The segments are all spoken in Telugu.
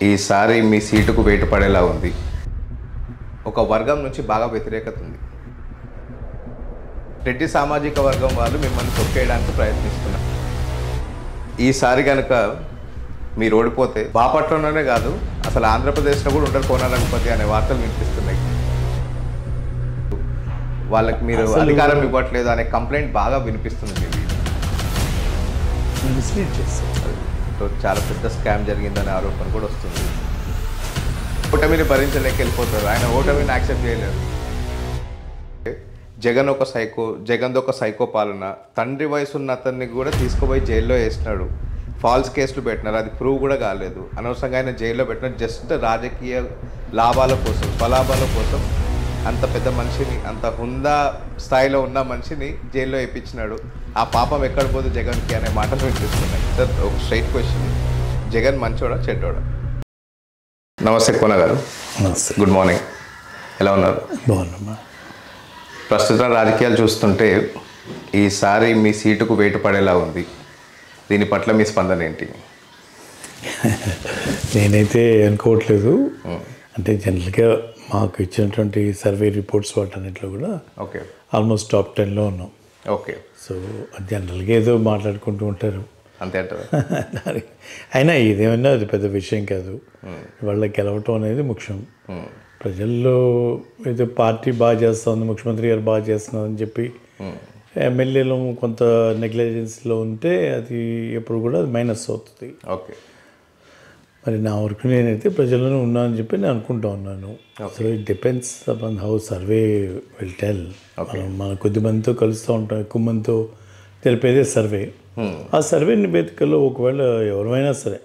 ఈసారి మీ సీటుకు వేటు పడేలా ఉంది. ఒక వర్గం నుంచి బాగా వ్యతిరేకత ఉంది. రెడ్డి సామాజిక వర్గం వాళ్ళు మిమ్మల్ని తొక్కేయడానికి ప్రయత్నిస్తున్నారు. ఈసారి కనుక మీరు ఓడిపోతే బాపట్లలోనే కాదు అసలు ఆంధ్రప్రదేశ్లో కూడా ఉండరు కోన రఘుపతి అనే వార్తలు వినిపిస్తున్నాయి. వాళ్ళకి మీరు అధికారం ఇవ్వట్లేదు అనే కంప్లైంట్ బాగా వినిపిస్తుంది. చాలా పెద్ద స్కామ్ జరిగిందనే ఆరోపణ కూడా వస్తుంది. ఓటమిని భరించలేక వెళ్ళిపోతారు. ఆయన ఓటమిని యాక్సెప్ట్ చేయలేరు. జగన్ ఒక సైకో పాలన. తండ్రి వయసు ఉన్న అతన్ని కూడా తీసుకుపోయి జైల్లో వేసినాడు. ఫాల్స్ కేసులు పెట్టినారు, అది ప్రూవ్ కూడా కాలేదు. అనవసరంగా ఆయన జైల్లో పెట్టినారు. జస్ట్ రాజకీయ లాభాల కోసం, స్వలాభాల కోసం అంత పెద్ద మనిషిని, అంత హుందా స్థాయిలో ఉన్న మనిషిని జైల్లో వేయించినాడు. ఆ పాపం ఎక్కడ పోదు జగన్కి అనే మాటలు వినిపిస్తున్నాయి. సార్, ఒక స్ట్రైట్ క్వశ్చన్, జగన్ మంచోడా చెడ్డోడా? నమస్తే కోన గారు. నమస్తే. Good morning. ఎలా ఉన్నారు? బాగున్నామ్మా. ప్రస్తుతం రాజకీయాలు చూస్తుంటే ఈసారి మీ సీటుకు వేటు పడేలా ఉంది. దీని పట్ల మీ స్పందన ఏంటి? నేనైతే అనుకోవట్లేదు. అంటే జనరల్గా మాకు ఇచ్చినటువంటి సర్వే రిపోర్ట్స్ వాటన్నిటిలో కూడా ఓకే ఆల్మోస్ట్ టాప్ 10లో ఉన్నాం. ఓకే. సో జనరల్గా ఏదో మాట్లాడుకుంటూ ఉంటారు అంతే అంటారు. అయినా ఇదేమన్నా అది పెద్ద విషయం కాదు. వాళ్ళకి గెలవటం అనేది ముఖ్యం. ప్రజల్లో ఏదో పార్టీ బాగా చేస్తుంది, ముఖ్యమంత్రి గారు బాగా చేస్తున్నారని చెప్పి ఎమ్మెల్యేలు కొంత నెగ్లిజెన్స్లో ఉంటే అది ఎప్పుడు కూడా అది మైనస్ అవుతుంది. ఓకే. మరి నా వరకు నేనైతే ప్రజల్లోనే ఉన్నానని చెప్పి నేను అనుకుంటా ఉన్నాను. So it depends upon how survey will tell. మన కొద్ది మందితో కలుస్తూ ఉంటాం, ఎక్కువ మందితో తెలిపేదే సర్వే. ఆ సర్వే నివేదికలో ఒకవేళ ఎవరైనా సరే,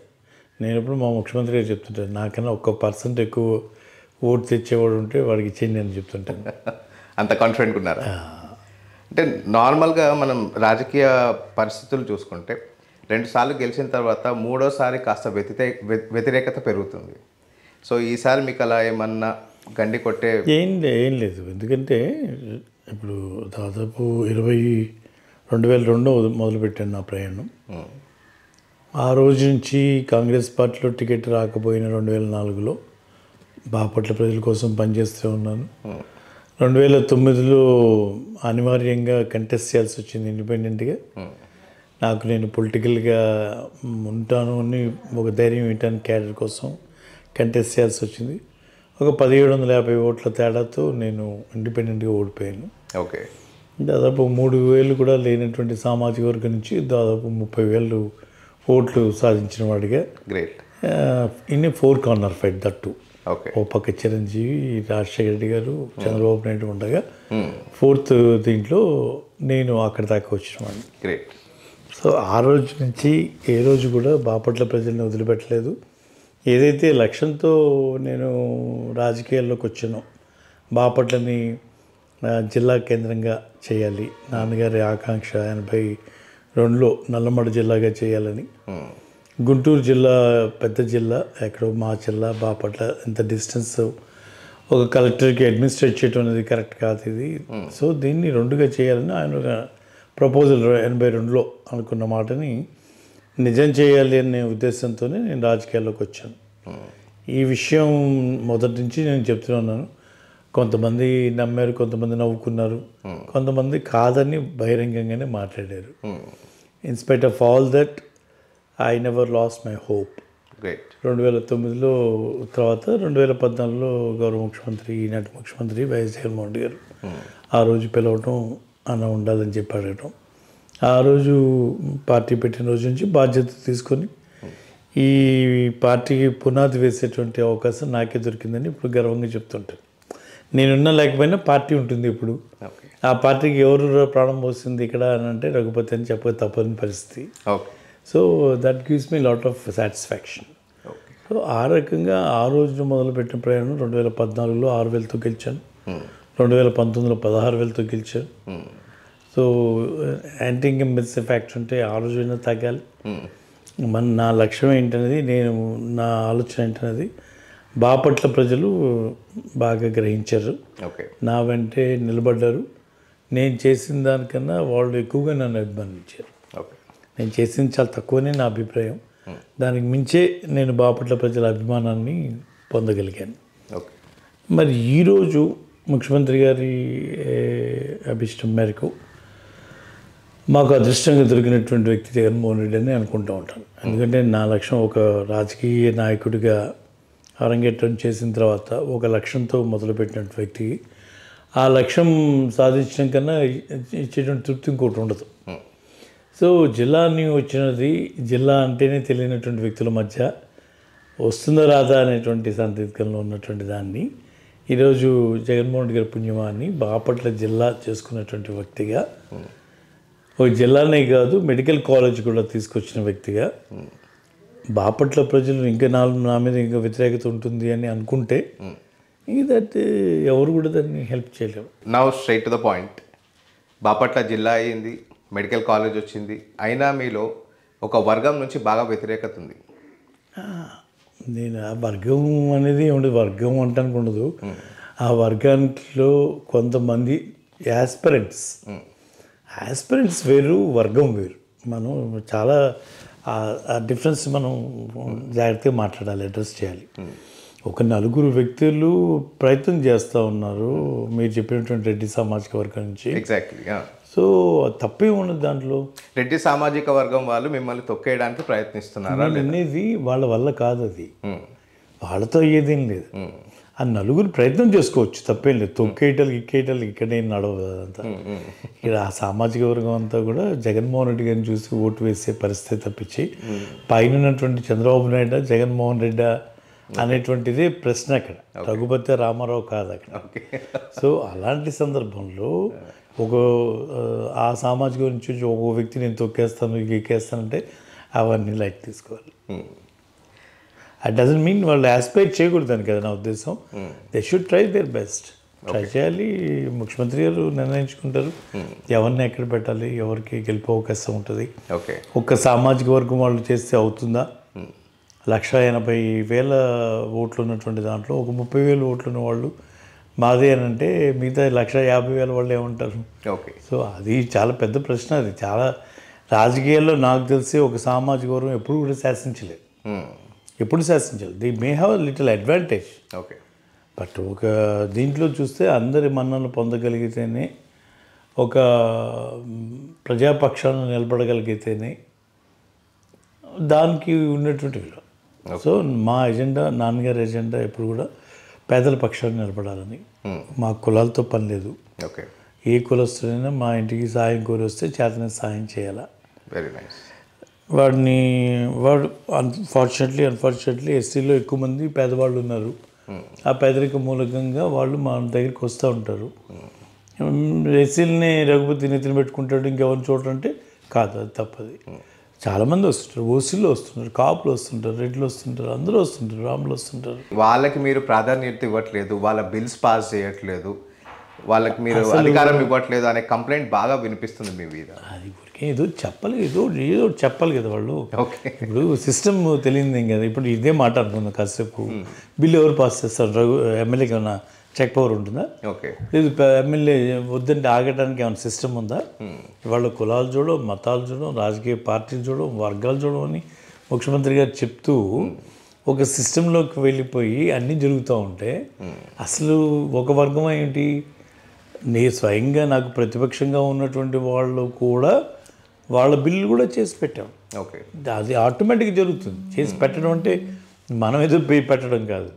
నేను ఇప్పుడు మా ముఖ్యమంత్రి గారు చెప్తుంటాను, నాకన్నా 1% ఎక్కువ ఓటు తెచ్చేవాడు ఉంటే వాడికి ఇచ్చేయండి అని చెప్తుంటాను. అంత కాన్ఫిడెంట్గా ఉన్నారా? అంటే నార్మల్గా మనం రాజకీయ పరిస్థితులు చూసుకుంటే 2 సార్లు గెలిచిన తర్వాత 3వసారి కాస్త వ్యతిరేకత పెరుగుతుంది. సో ఈసారి మీకు అలా ఏమన్నా గండి కొట్టే ఏం లేదు. ఎందుకంటే ఇప్పుడు దాదాపు 2002 మొదలుపెట్టాను నా ప్రయాణం. ఆ రోజు నుంచి కాంగ్రెస్ పార్టీలో టికెట్ రాకపోయిన 2004లో బాపట్ల ప్రజల కోసం పనిచేస్తూ ఉన్నాను. 2009లో అనివార్యంగా కంటెస్ట్ చేయాల్సి వచ్చింది ఇండిపెండెంట్గా. నాకు నేను పొలిటికల్గా ఉంటాను అని ఒక ధైర్యం ఇవ్వటానికి క్యాడర్ కోసం కంటెస్ట్ చేయాల్సి వచ్చింది. ఒక 1750 ఓట్ల తేడాతో నేను ఇండిపెండెంట్గా ఓడిపోయాను. ఓకే. దాదాపు 3000 కూడా లేనటువంటి సామాజిక వర్గం నుంచి దాదాపు 30,000 ఓట్లు సాధించిన వాడిగా. Great. In 4 corner fight that. Okay. ఓ పక్క చిరంజీవి, రాజశేఖర రెడ్డి గారు, చంద్రబాబు నాయుడు ఉండగా 4th దీంట్లో నేను అక్కడి దాకా వచ్చిన వాడిని. గ్రేట్. సో ఆ రోజు నుంచి ఏ రోజు కూడా బాపట్ల ప్రజల్ని వదిలిపెట్టలేదు. ఏదైతే లక్ష్యంతో నేను రాజకీయాల్లోకి వచ్చానో, బాపట్లని జిల్లా కేంద్రంగా చేయాలి, నాన్నగారి ఆకాంక్ష 82లో నల్లమడ జిల్లాగా చేయాలని. గుంటూరు జిల్లా పెద్ద జిల్లా, ఎక్కడో మా జిల్లా బాపట్ల ఎంత డిస్టెన్స్, ఒక కలెక్టర్కి అడ్మినిస్ట్రేట్ చేయడం అనేది కరెక్ట్ కాదు ఇది. సో దీన్ని 2గా చేయాలని ఆయన ప్రపోజల్ 82లో అనుకున్న మాటని నిజం చేయాలి అనే ఉద్దేశంతోనే నేను రాజకీయాల్లోకి వచ్చాను. ఈ విషయం మొదటి నుంచి నేను చెప్తున్నాను. కొంతమంది నమ్మారు, కొంతమంది నవ్వుకున్నారు, కొంతమంది కాదని బహిరంగంగానే మాట్లాడారు. In spite of all that I never lost my hope. 2009లో తర్వాత 2014లో గౌరవ ముఖ్యమంత్రి, ఈనాటి ముఖ్యమంత్రి వైఎస్ జగన్మోహన్ రెడ్డి గారు ఆ రోజు పిలవటం, అన్న ఉండాలని చెప్పి అడగటం, ఆ రోజు పార్టీ పెట్టిన రోజు నుంచి బాధ్యత తీసుకొని ఈ పార్టీకి పునాది వేసేటువంటి అవకాశం నాకే దొరికిందని ఇప్పుడు గర్వంగా చెప్తుంటాను. నేనున్నా లేకపోయినా పార్టీ ఉంటుంది. ఇప్పుడు ఆ పార్టీకి ఎవరు ప్రాణం పోస్తుంది ఇక్కడ అని అంటే రఘుపతి అని చెప్పక తప్పని పరిస్థితి. So that gives me lot of satisfaction. So ఆ రకంగా ఆ రోజు మొదలుపెట్టిన ప్రయాణం 2014లో 6,000తో గెలిచాను, 2019లో 16,000తో గెలిచాను. సో యాంటీ ఇన్కంబెన్సీ ఫ్యాక్టర్ ఉంటే ఆ రోజైనా తగ్గాలి. నా లక్ష్యం ఏంటనేది, నా ఆలోచన ఏంటనేది బాపట్ల ప్రజలు బాగా గ్రహించారు. నా వెంటే నిలబడ్డారు. నేను చేసిన దానికన్నా వాళ్ళు ఎక్కువగా నన్ను అభిమానించారు. నేను చేసింది చాలా తక్కువనే నా అభిప్రాయం. దానికి మించే నేను బాపట్ల ప్రజల అభిమానాన్ని పొందగలిగాను. ఓకే. మరి ఈరోజు ముఖ్యమంత్రి గారి అభిష్టం మేరకు మాకు అదృష్టంగా దొరికినటువంటి వ్యక్తి జగన్మోహన్ రెడ్డి అని అనుకుంటూ ఉంటాను. ఎందుకంటే నా లక్ష్యం ఒక రాజకీయ నాయకుడిగా అరంగేట్రం చేసిన తర్వాత ఒక లక్ష్యంతో మొదలుపెట్టినటువంటి వ్యక్తి ఆ లక్ష్యం సాధించడం కన్నా ఇచ్చేటువంటి తృప్తి ఇంకోటి ఉండదు. సో జిల్లాని వచ్చినది, జిల్లా అంటేనే తెలియనటువంటి వ్యక్తుల మధ్య వస్తుందా రాదా అనేటువంటి సందిగ్ధంలో ఉన్నటువంటి దాన్ని ఈరోజు జగన్మోహన్ రెడ్డి గారి పుణ్యమాన్ని బాపట్ల జిల్లా చేసుకున్నటువంటి వ్యక్తిగా, ఒక జిల్లానే కాదు మెడికల్ కాలేజ్ కూడా తీసుకొచ్చిన వ్యక్తిగా, బాపట్ల ప్రజలు ఇంకా నా మీద ఇంకా వ్యతిరేకత ఉంటుంది అని అనుకుంటే ఇంక దట్ ఎవరు కూడా దాన్ని హెల్ప్ చేయలేము. Now straight to the point. Bapatla జిల్లా అయింది, మెడికల్ కాలేజ్ వచ్చింది, అయినా మీలో ఒక వర్గం నుంచి బాగా వ్యతిరేకత ఉంది. నేను ఆ వర్గం అనేది ఉండదు, వర్గం అంటానికి ఉండదు. ఆ వర్గానిలో కొంతమంది యాస్పిరెంట్స్ వేరు, వర్గం వేరు. మనం చాలా ఆ డిఫరెన్స్ మనం జాగ్రత్తగా మాట్లాడాలి, అడ్రస్ చేయాలి. ఒక నలుగురు వ్యక్తులు ప్రయత్నం చేస్తూ ఉన్నారు మీరు చెప్పినటువంటి రెడ్డి సామాజిక వర్గం నుంచి. ఎగ్జాక్ట్లీ. సో తప్పే ఉన్నది దాంట్లో. రెడ్డి సామాజిక వర్గం వాళ్ళు మిమ్మల్ని తొక్కేయడానికి ప్రయత్నిస్తున్నారు అనేది వాళ్ళ వల్ల కాదు, అది వాళ్ళతో అయ్యేదేం లేదు. ఆ నలుగురు ప్రయత్నం చేసుకోవచ్చు, తప్పేం లేదు. తొక్కేయటాలు ఇక్కడే నడవదు అదంతా. ఇక్కడ ఆ సామాజిక వర్గం అంతా కూడా జగన్మోహన్ రెడ్డి గారిని చూసి ఓటు వేసే పరిస్థితి తప్పించి పైన ఉన్నటువంటి చంద్రబాబు నాయుడు జగన్మోహన్ రెడ్డి అనేటువంటిది ప్రశ్న అక్కడ. రఘుపతి రామారావు కాదు అక్కడ. సో అలాంటి సందర్భంలో ఒక ఆ సామాజిక నుంచి ఒక వ్యక్తి నేను తొక్కేస్తాను ఎక్కేస్తానంటే అవన్నీ లైట్ తీసుకోవాలి. అది డజంట్ మీన్ వాళ్ళు యాస్పైర్ చేయకూడదని కదా నా ఉద్దేశం. They should try their best. Try చేయాలి. ముఖ్యమంత్రి గారు నిర్ణయించుకుంటారు ఎవరిని ఎక్కడ పెట్టాలి, ఎవరికి గెలిపే అవకాశం ఉంటుంది. ఓకే. ఒక్క సామాజిక వర్గం వాళ్ళు చేస్తే అవుతుందా? 180,000 ఓట్లు ఉన్నటువంటి దాంట్లో ఒక 30,000 ఓట్లు ఉన్న వాళ్ళు మాదే అని అంటే మిగతా 150,000 వాళ్ళు ఏమంటారు? ఓకే. సో అది చాలా పెద్ద ప్రశ్న. అది చాలా రాజకీయాల్లో నాకు తెలిసి ఒక సామాజిక వర్గం ఎప్పుడు కూడా శాసించలేదు, ఎప్పుడు శాసించలేదు. They may have little advantage. Okay. But ఒక దీంట్లో చూస్తే అందరి మన్ననలు పొందగలిగితేనే, ఒక ప్రజాపక్షాలను నిలబడగలిగితేనే దానికి ఉన్నటువంటి విలువ. సో మా ఎజెండా, నాన్నగారి ఎజెండా ఎప్పుడు కూడా పేదల పక్షాన్ని నిలబడాలని. మా కులాలతో పని లేదు. ఓకే. ఏ కులస్తుడైనా మా ఇంటికి సాయం కోరి వస్తే చేతనే సాయం చేయాలా. Very nice. వాడు అన్ఫార్చునేట్లీ ఎస్సీలో ఎక్కువ మంది పేదవాళ్ళు ఉన్నారు. ఆ పేదరిక మూలకంగా వాళ్ళు మా దగ్గరికి వస్తూ ఉంటారు. ఎస్సీలని రఘుపతి నెత్తిన పెట్టుకుంటాడు ఇంకెవరిని చూడంటే కాదు, అది తప్పది. చాలామంది వస్తుంటారు, ఓసీలో వస్తుంటారు, కాపులు వస్తుంటారు, రెడ్లు వస్తుంటారు, అందరూ వస్తుంటారు, రాములు వస్తుంటారు. వాళ్ళకి మీరు ప్రాధాన్యత ఇవ్వట్లేదు, వాళ్ళ బిల్స్ పాస్ చేయట్లేదు, వాళ్ళకి మీరు అధికారం ఇవ్వట్లేదు అనే కంప్లైంట్ బాగా వినిపిస్తుంది మీ మీద. అది ఊరికే ఏదో చెప్పలేదు, ఏదో చెప్పాలి కదా వాళ్ళు. ఓకే. ఇప్పుడు సిస్టమ్ తెలియదు కదా. ఇప్పుడు ఇదే మాట అనుకుందాం కాసేపు, బిల్లు ఎవరు పాస్ చేస్తారు? ఎమ్మెల్యేకి ఏమైనా చెక్ పవర్ ఉంటుందా? ఓకే. లేదు ఎమ్మెల్యే వద్దంటే ఆగడానికి ఏమైనా సిస్టమ్ ఉందా? ఇవాళ కులాలు చూడడం, మతాలు చూడడం, రాజకీయ పార్టీలు చూడడం, వర్గాలు చూడడం అని ముఖ్యమంత్రి గారు చెప్తూ ఒక సిస్టంలోకి వెళ్ళిపోయి అన్నీ జరుగుతూ ఉంటే అసలు ఒక వర్గం ఏంటి? స్వయంగా నాకు ప్రతిపక్షంగా ఉన్నటువంటి వాళ్ళు కూడా వాళ్ళ బిల్లు కూడా చేసి పెట్టాం. ఓకే. అది ఆటోమేటిక్గా జరుగుతుంది. చేసి పెట్టడం అంటే మనం ఏదో పెట్టడం కాదు,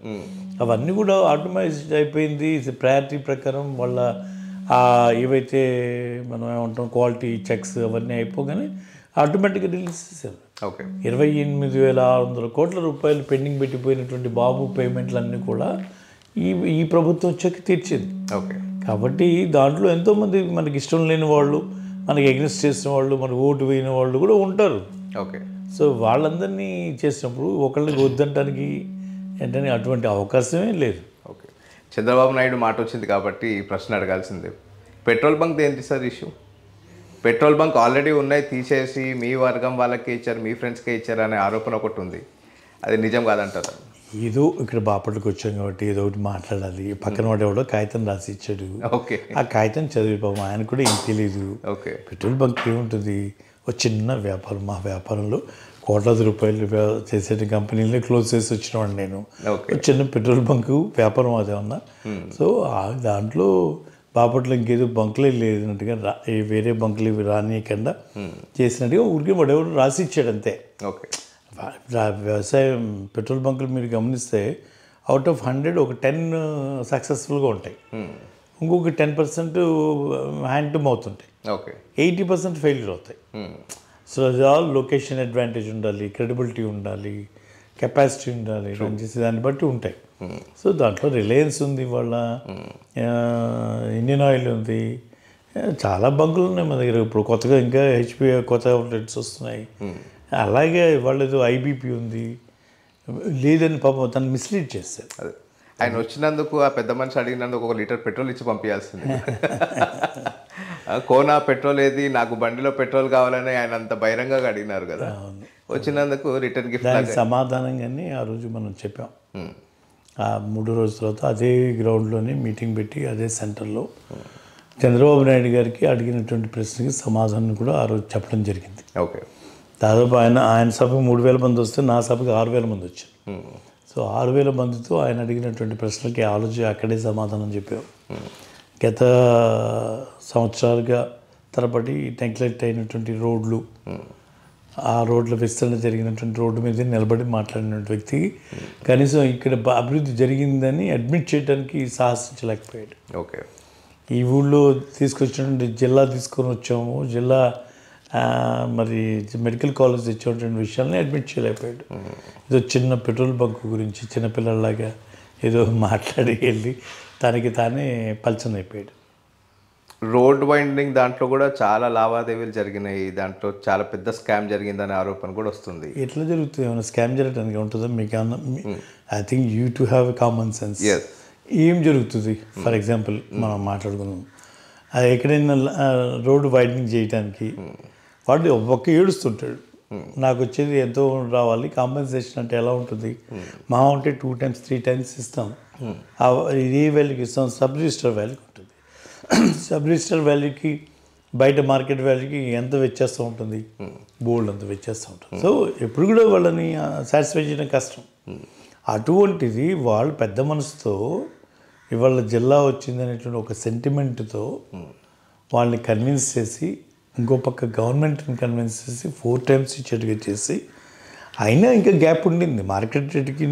అవన్నీ కూడా ఆటోమైజ్డ్ అయిపోయింది. ప్రయారిటీ ప్రకారం వాళ్ళ ఏవైతే మనం ఏమంటాం క్వాలిటీ చెక్స్ అవన్నీ అయిపోగానే ఆటోమేటిక్గా రిలీజ్ చేశారు. ఓకే. 28,600 కోట్ల రూపాయలు పెండింగ్ పెట్టిపోయినటువంటి బాబు పేమెంట్లన్నీ కూడా ఈ ప్రభుత్వం వచ్చాక తీర్చింది. ఓకే. కాబట్టి దాంట్లో ఎంతోమంది మనకి ఇష్టం లేని వాళ్ళు, మనకి ఎగ్నెస్ట్ చేసిన వాళ్ళు, మనకు ఓటు వేయని వాళ్ళు కూడా ఉంటారు. ఓకే. సో వాళ్ళందరినీ చేసినప్పుడు ఒకళ్ళకి వద్దంటానికి ఏంటని అటువంటి అవకాశమే లేదు. ఓకే. చంద్రబాబు నాయుడు మాట వచ్చింది కాబట్టి ఈ ప్రశ్న అడగాల్సిందే. పెట్రోల్ బంక్ ఏంటి sir issue? Petrol bunk already ఉన్నాయి, తీసేసి మీ వర్గం వాళ్ళకే ఇచ్చారు, మీ ఫ్రెండ్స్కే ఇచ్చారు అనే ఆరోపణ ఒకటి ఉంది. అది నిజం కాదంటారు? ఏదో ఇక్కడ బాపట్లకు వచ్చాం కాబట్టి ఏదో ఒకటి మాట్లాడాలి. పక్కన వాడు ఎవడో కాగితం రాసి ఇచ్చాడు. ఓకే. ఆ కాగితం చదివి పాపం ఆయన కూడా ఏం తెలియదు. ఓకే. పెట్రోల్ బంక్ ఏముంటుంది? ఒక చిన్న వ్యాపారం. మా వ్యాపారంలో కోట్లాది రూపాయలు చేసే కంపెనీలే క్లోజ్ చేసి వచ్చినవాడిని నేను. ఓకే. చిన్న పెట్రోల్ బంకు వ్యాపారం అదే ఉన్నా. సో దాంట్లో బాపట్ల ఇంకేదో బంకులే లేదన్నట్టుగా వేరే బంకులు ఇవి రానియకుండా చేసినట్టుగా ఊరికి వాడెవరు రాసి ఇచ్చాడు అంతే. ఓకే. వ్యవసాయం పెట్రోల్ బంకులు మీరు గమనిస్తే అవుట్ ఆఫ్ 100 ఒక 10 సక్సెస్ఫుల్గా ఉంటాయి, ఇంకొక 10% హ్యాండ్ టు మౌత్ ఉంటాయి, ఓకే. 80% ఫెయిల్యూర్ అవుతాయి. సో అది ఆల్ లొకేషన్ అడ్వాంటేజ్ ఉండాలి, క్రెడిబిలిటీ ఉండాలి, కెపాసిటీ ఉండాలి, రన్ చేసే దాన్ని బట్టి ఉంటాయి. సో దాంట్లో రిలయన్స్ ఉంది, వాళ్ళ ఇండియన్ ఆయిల్ ఉంది, చాలా బంకులు ఉన్నాయి మన దగ్గర. ఇప్పుడు కొత్తగా ఇంకా హెచ్పి కొత్త అవుట్లెట్స్ వస్తున్నాయి. అలాగే వాళ్ళది ఐబీపీ ఉంది. లేదని పాపం తను మిస్లీడ్ చేస్తారు. అదే ఆయన వచ్చినందుకు ఆ పెద్ద మనిషి అడిగినందుకు 1 లీటర్ పెట్రోల్ ఇచ్చి పంపించాల్సింది. కోనా పెట్రోల్ ఏది, నాకు బండిలో పెట్రోల్ కావాలని ఆయన అంత బహిరంగంగా అడిగినారు కదా. వచ్చినందుకు రిటర్న్ గిఫ్ట్ సమాధానంగానే ఆ రోజు మనం చెప్పాం. ఆ 3 రోజుల తర్వాత అదే గ్రౌండ్లోనే మీటింగ్ పెట్టి అదే సెంటర్లో చంద్రబాబు నాయుడు గారికి అడిగినటువంటి ప్రశ్నకి సమాధానం కూడా ఆ రోజు చెప్పడం జరిగింది. ఓకే. దాదాపు ఆయన సభకు 3,000 మంది వస్తే నా సభకు 6,000 మంది వచ్చారు. సో 6,000 మందితో ఆయన అడిగినటువంటి ప్రశ్నలకి ఆలోచన అక్కడే సమాధానం చెప్పాం. గత సంవత్సరాలుగా తరబడి నెగ్లెక్ట్ అయినటువంటి రోడ్లు, ఆ రోడ్ల విస్తరణ జరిగినటువంటి రోడ్డు మీద నిలబడి మాట్లాడిన వ్యక్తి కనీసం ఇక్కడ అభివృద్ధి జరిగిందని అడ్మిట్ చేయడానికి సాహసించలేకపోయాడు. ఓకే. ఈ ఊళ్ళో తీసుకొచ్చినటువంటి జిల్లా తీసుకొని వచ్చాము, జిల్లా మరి మెడికల్ కాలేజ్ తెచ్చేటువంటి విషయాన్ని అడ్మిట్ చేయలేకపోయాడు. ఏదో చిన్న పెట్రోల్ బంక్ గురించి చిన్నపిల్లలాగా ఏదో మాట్లాడి వెళ్ళి తనకి తానే పల్చన అయిపోయాడు. రోడ్ వైండింగ్ దాంట్లో కూడా చాలా లావాదేవీలు జరిగినాయి, దాంట్లో చాలా పెద్ద స్కామ్ జరిగిందనే ఆరోపణ కూడా వస్తుంది. ఎట్లా జరుగుతుంది? ఏమైనా స్కామ్ జరగడానికి ఉంటుందా మీకు? I think you to have a common sense. ఏం జరుగుతుంది? ఫర్ ఎగ్జాంపుల్ మనం మాట్లాడుకుందాం, అది ఎక్కడైనా రోడ్డు వైడనింగ్ చేయడానికి వాడు ఒక్క ఏడుస్తుంటాడు, నాకు వచ్చేది ఎంతో రావాలి, కాంపెన్సేషన్ అంటే ఎలా ఉంటుంది? మా ఉంటే 2 times 3 times ఇస్తాం. ఏ వాల్యూకి ఇస్తాం? సబ్ రిజిస్టర్ వాల్యూకి ఉంటుంది. సబ్ రిజిస్టర్ వాల్యూకి బయట మార్కెట్ వాల్యూకి ఎంత వ్యత్యాసం ఉంటుంది? బోల్డ్ అంత వ్యత్యాసం ఉంటుంది. సో ఎప్పుడు కూడా వాళ్ళని సాటిస్ఫై చేయడం కష్టం. అటువంటిది వాళ్ళు పెద్ద మనసుతో ఇవాళ జిల్లా వచ్చిందనేటువంటి ఒక సెంటిమెంట్తో వాళ్ళని కన్విన్స్ చేసి, ఇంకో పక్క గవర్నమెంట్ని కన్విన్స్ చేసి 4 times ఇచ్చేట్టుగా చేసి, అయినా ఇంకా గ్యాప్ ఉండింది. మార్కెట్ రేట్కి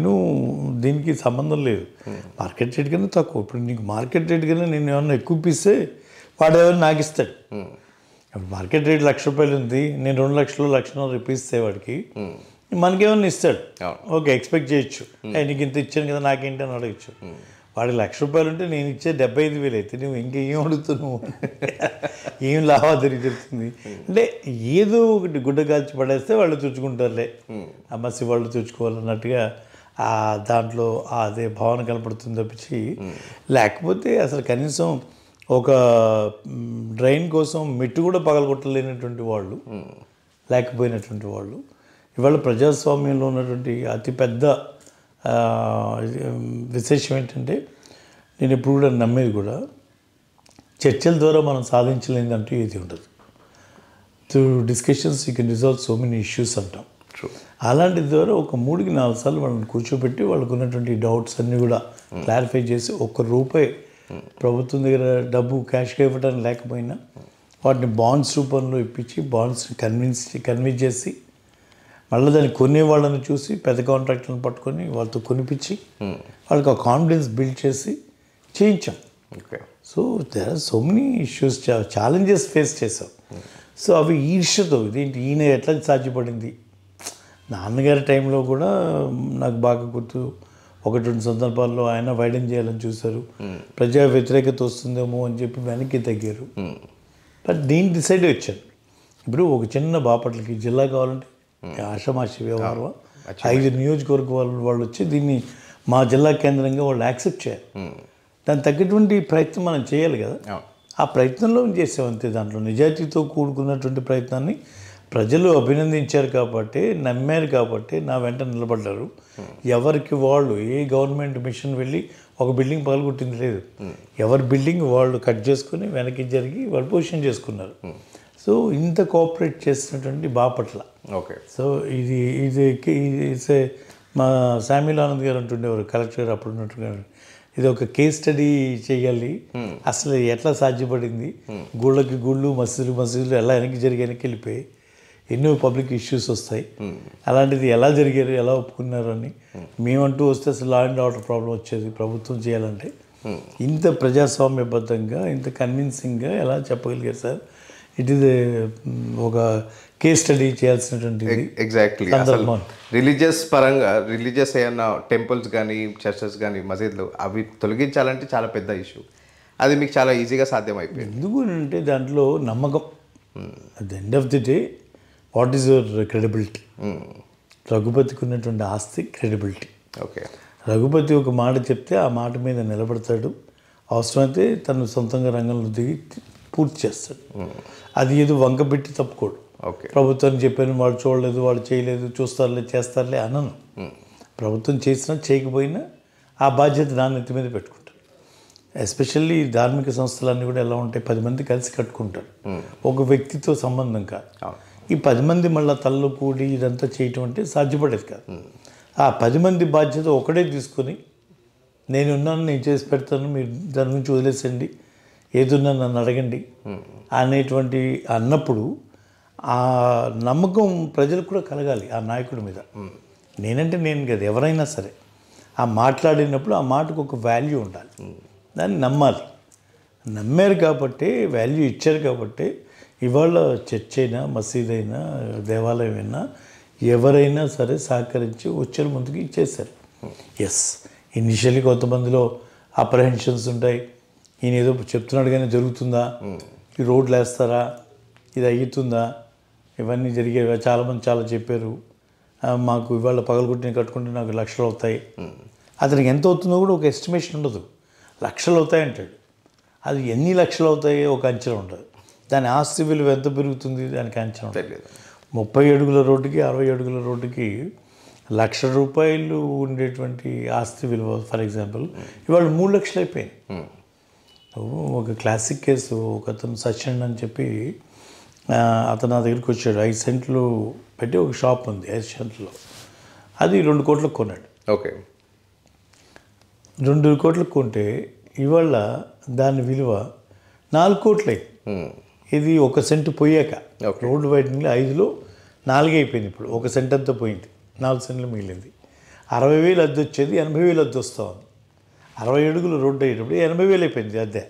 దీనికి సంబంధం లేదు. మార్కెట్ రేట్ కన్నా తక్కువ. ఇప్పుడు నీకు మార్కెట్ రేట్ కన్నా నేను ఏమన్నా ఎక్కువ ఇప్పిస్తే వాడు ఎవరు నాకు ఇస్తాడు. ఇప్పుడు మార్కెట్ రేట్ ₹1,00,000 ఉంది, నేను 2 లక్షలు 1,00,000 ఇప్పిస్తే వాడికి మనకేమన్నా ఇస్తాడు. ఓకే, ఎక్స్పెక్ట్ చేయొచ్చు. నీకు ఇంత ఇచ్చాను కదా నాకేంటి అని అడగచ్చు. వాడికి ₹1,00,000 ఉంటే నేను ఇచ్చే 75,000 అయితే నువ్వు ఇంకేం అడుగుతున్నావు? ఏం లావాదేవీ జరుగుతుంది అంటే ఏదో ఒకటి గుడ్డ కాల్చి పడేస్తే వాళ్ళు తుడుచుకుంటారులే, అమ్మసి వాళ్ళు తుడుచుకోవాలన్నట్టుగా దాంట్లో అదే భావన కనపడుతుంది తప్పించి, లేకపోతే అసలు కనీసం ఒక డ్రైన్ కోసం మెట్టు కూడా పగలగొట్టలేనటువంటి వాళ్ళు, లేకపోయినటువంటి వాళ్ళు. ఇవాళ ప్రజాస్వామ్యంలో ఉన్నటువంటి అతిపెద్ద విశేషం ఏంటంటే, నేను ఎప్పుడు కూడా నమ్మేది కూడా చర్చల ద్వారా మనం సాధించలేదంటూ ఏది ఉండదు. Through discussions you can resolve so many issues అంటాం. అలాంటి ద్వారా ఒక 3-4 సార్లు వాళ్ళని కూర్చోబెట్టి వాళ్ళకు ఉన్నటువంటి డౌట్స్ అన్నీ కూడా క్లారిఫై చేసి, ₹1 ప్రభుత్వం దగ్గర డబ్బు క్యాష్గా ఇవ్వడానికి లేకపోయినా వాటిని బాండ్స్ రూపంలో ఇప్పించి బాండ్స్ని కన్విన్స్ చేసి, మళ్ళీ దాన్ని కొనే వాళ్ళని చూసి పెద్ద కాంట్రాక్టర్ని పట్టుకొని వాళ్ళతో కొనిపించి వాళ్ళకి ఆ కాన్ఫిడెన్స్ బిల్డ్ చేసి చేయించాం. Okay. So there are so many issues, challenges face చేసాం. సో అవి ఈర్ష్యతో ఇదేంటి ఈయన ఎట్లా సాధ్యపడింది. నాన్నగారి టైంలో కూడా నాకు బాగా గుర్తు, 1-2 సందర్భాల్లో ఆయన వైడెన్ చేయాలని చూశారు. ప్రజా వ్యతిరేకత వస్తుందేమో అని చెప్పి వెనక్కి తగ్గారు. బట్ నేను డిసైడ్ వచ్చాను, ఇప్పుడు ఒక చిన్న బాపట్లకి జిల్లా కావాలంటే ఆషామాషి వ్యవహారం 5 నియోజకవర్గ వాళ్ళు వచ్చి దీన్ని మా జిల్లా కేంద్రంగా వాళ్ళు యాక్సెప్ట్ చేయాలి. దానికి తగ్గటువంటి ప్రయత్నం మనం చేయాలి కదా. ఆ ప్రయత్నంలో చేసాం అంతే. దాంట్లో నిజాయితీతో కూడుకున్నటువంటి ప్రయత్నాన్ని ప్రజలు అభినందించారు కాబట్టి, నమ్మారు కాబట్టి నా వెంట నిలబడ్డారు. ఎవరికి వాళ్ళు ఏ గవర్నమెంట్ మిషన్ వెళ్ళి ఒక బిల్డింగ్ పగలగొట్టింది లేదు. ఎవరి బిల్డింగ్ వాళ్ళు కట్ చేసుకుని వెనక్కి జరిగి వాళ్ళు పొజిషన్ చేసుకున్నారు. సో ఇంత కోఆపరేట్ చేసినటువంటి బాపట్ల. ఓకే. సో ఇది ఇది ఇది మా శామ్యుల్ ఆనంద్ గారు అంటుండేవారు, కలెక్టర్ అప్పుడు ఉన్నట్టున్నారు, ఇది ఒక కేస్ స్టడీ చేయాలి, అసలు ఎట్లా సాధ్యపడింది, గుళ్ళు మసీదులు ఎలా వెనక్కి వెళ్ళిపోయి ఎన్నో పబ్లిక్ ఇష్యూస్ వస్తాయి, అలాంటిది ఎలా జరిగారు, ఎలా ఒప్పుకున్నారు అని. మేమంటూ వస్తే అసలు లా అండ్ ఆర్డర్ ప్రాబ్లం వచ్చేది ప్రభుత్వం చేయాలంటే. ఇంత ప్రజాస్వామ్యబద్ధంగా ఇంత కన్విన్సింగ్గా ఎలా చెప్పగలిగారు సార్? ఇట్ ఈస్ ఒక కేస్ స్టడీ చేయాల్సినటువంటి ఎగ్జాక్ట్లీ. అసలు రిలీజియస్ పరంగా రిలీజియస్ ఏమన్నా టెంపుల్స్ కానీ చర్చెస్ కానీ మసీదులు అవి తొలగించాలంటే చాలా పెద్ద ఇష్యూ. అది మీకు చాలా ఈజీగా సాధ్యమైపోయింది. ఎందుకు అంటే దాంట్లో నమ్మకం. At the end of the day what is your credibility? రఘుపతికి ఉన్నటువంటి ఆస్తి క్రెడిబిలిటీ. ఓకే. రఘుపతి ఒక మాట చెప్తే ఆ మాట మీద నిలబడతాడు, అవసరమైతే తను సొంతంగా రంగంలో దిగి పూర్తి చేస్తాడు. అది ఏదో వంక పెట్టి తప్పుకోడు. ఓకే. ప్రభుత్వం చెప్పాను వాడు చూడలేదు, వాడు చేయలేదు, చూస్తారులే చేస్తారులే అనను. ప్రభుత్వం చేసినా చేయకపోయినా ఆ బాధ్యత నా నెత్తి మీద పెట్టుకుంటారు. ఎస్పెషల్లీ ధార్మిక సంస్థలన్నీ కూడా ఎలా ఉంటాయి, 10 మంది కలిసి కట్టుకుంటారు, ఒక వ్యక్తితో సంబంధం కాదు. ఈ 10 మంది మళ్ళీ తల్లు కూడి ఇదంతా చేయటం అంటే సాధ్యపడేది కాదు. ఆ 10 మంది బాధ్యత ఒకడే తీసుకొని నేనున్నాను, నేను చేసి పెడతాను, మీరు దాని గురించి వదిలేసండి, ఏదున్నా నన్ను అడగండి అనేటువంటి అన్నప్పుడు ఆ నమ్మకం ప్రజలకు కూడా కలగాలి ఆ నాయకుడి మీద. నేనంటే నేను కదా, ఎవరైనా సరే ఆ మాట్లాడినప్పుడు ఆ మాటకు ఒక వాల్యూ ఉండాలి, దాన్ని నమ్మాలి. నమ్మారు కాబట్టి, వాల్యూ ఇచ్చారు కాబట్టి ఇవాళ చర్చ్ అయినా మసీద్ అయినా దేవాలయం అయినా ఎవరైనా సరే సహకరించి వచ్చారు, ముందుకు ఇచ్చేశారు. ఎస్, ఇనిషియల్లీ కొంతమందిలో అప్రహెన్షన్స్ ఉంటాయి, ఈయన ఏదో చెప్తున్నాడు కానీ జరుగుతుందా, ఈ రోడ్లు వేస్తారా, ఇది అయ్యుతుందా, ఇవన్నీ జరిగేవి. చాలామంది చాలా చెప్పారు, మాకు ఇవాళ పగలగొట్టిన కట్టుకుంటే నాకు లక్షలు అవుతాయి. అతనికి ఎంత అవుతుందో కూడా ఒక ఎస్టిమేషన్ ఉండదు, లక్షలు అవుతాయి అంటాడు. అది ఎన్ని లక్షలు అవుతాయి ఒక అంచనా ఉండదు. దాని ఆస్తి విలువ ఎంత పెరుగుతుంది దానికి అంచనా ఉండదు. 30 అడుగుల రోడ్డుకి 60 అడుగుల రోడ్డుకి ₹1,00,000 ఉండేటువంటి ఆస్తి విలువ ఫర్ ఎగ్జాంపుల్ ఇవాళ 3 లక్షలు అయిపోయింది. ఒక క్లాసిక్ కేసు, ఒక అతను సచిన్ అని చెప్పి అతను నా దగ్గరికి వచ్చాడు. 5 సెంట్లు పెట్టి ఒక షాప్ ఉంది 5 సెంట్లో, అది 2 కోట్లకు కొన్నాడు. ఓకే. 2 కోట్లకు కొంటే ఇవాళ దాని విలువ 4 కోట్లే. ఇది 1 సెంటు పోయాక రోడ్డు వైడింగ్లో 5లో 4 అయిపోయింది. ఇప్పుడు 1 సెంట్ అంతా పోయింది, 4 సెంట్లు మిగిలింది. 60,000 అద్దె వచ్చేది, 80,000 అద్దె వస్తూ ఉంది. 60 అడుగులు రోడ్డు అయ్యేటప్పుడు 80,000 అయిపోయింది అద్దె.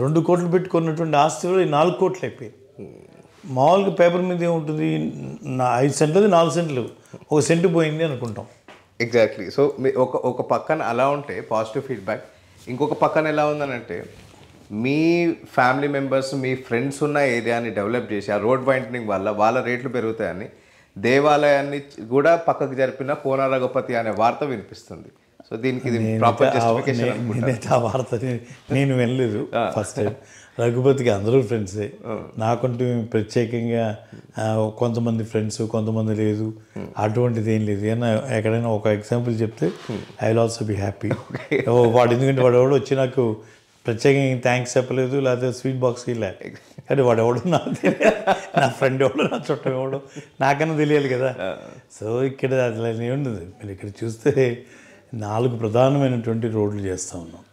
2 కోట్లు పెట్టుకున్నటువంటి ఆస్తి 4 కోట్లు అయిపోయింది. మామూలుగా పేపర్ మీద ఏముంటుంది, 5 సెంట్లది 4 సెంట్లు, 1 సెంటు పోయింది అనుకుంటాం. ఎగ్జాక్ట్లీ. సో ఒక పక్కన అలా ఉంటే పాజిటివ్ ఫీడ్బ్యాక్, ఇంకొక పక్కన ఎలా ఉందనంటే మీ ఫ్యామిలీ మెంబర్స్ మీ ఫ్రెండ్స్ ఉన్న ఏరియాని డెవలప్ చేసి ఆ రోడ్ వైండనింగ్ వల్ల వాళ్ళ రేట్లు పెరుగుతాయని దేవాలయాన్ని కూడా పక్కకు జరిపిన కోన రఘుపతి అనే వార్త వినిపిస్తుంది. సో దీనికి ప్రాపర్ జస్టిఫికేషన్ నేనైతే ఆ వార్త నేను వినలేదు. ఫస్ట్ టైం రఘుపతికి అందరూ ఫ్రెండ్సే, నాకంటూ ప్రత్యేకంగా కొంతమంది ఫ్రెండ్స్ కొంతమంది లేదు, అటువంటిది ఏం లేదు. ఏమన్నా ఎక్కడైనా ఒక ఎగ్జాంపుల్ చెప్తే I will also be happy. వాడు ఎందుకంటే వాడు ఎవడో వచ్చి నాకు ప్రత్యేకంగా థ్యాంక్స్ చెప్పలేదు, లేకపోతే స్వీట్ బాక్స్కి వెళ్ళాలి, కానీ వాడు ఎవడో నాకు తెలియదు, నా ఫ్రెండ్ ఎవడో నా చుట్టం ఎవడో నాకన్నా తెలియాలి కదా. సో ఇక్కడ అట్లా ఏముండదు. మీరు ఇక్కడ చూస్తే 4 ప్రధానమైనటువంటి రోడ్లు చేస్తూ ఉన్నాం.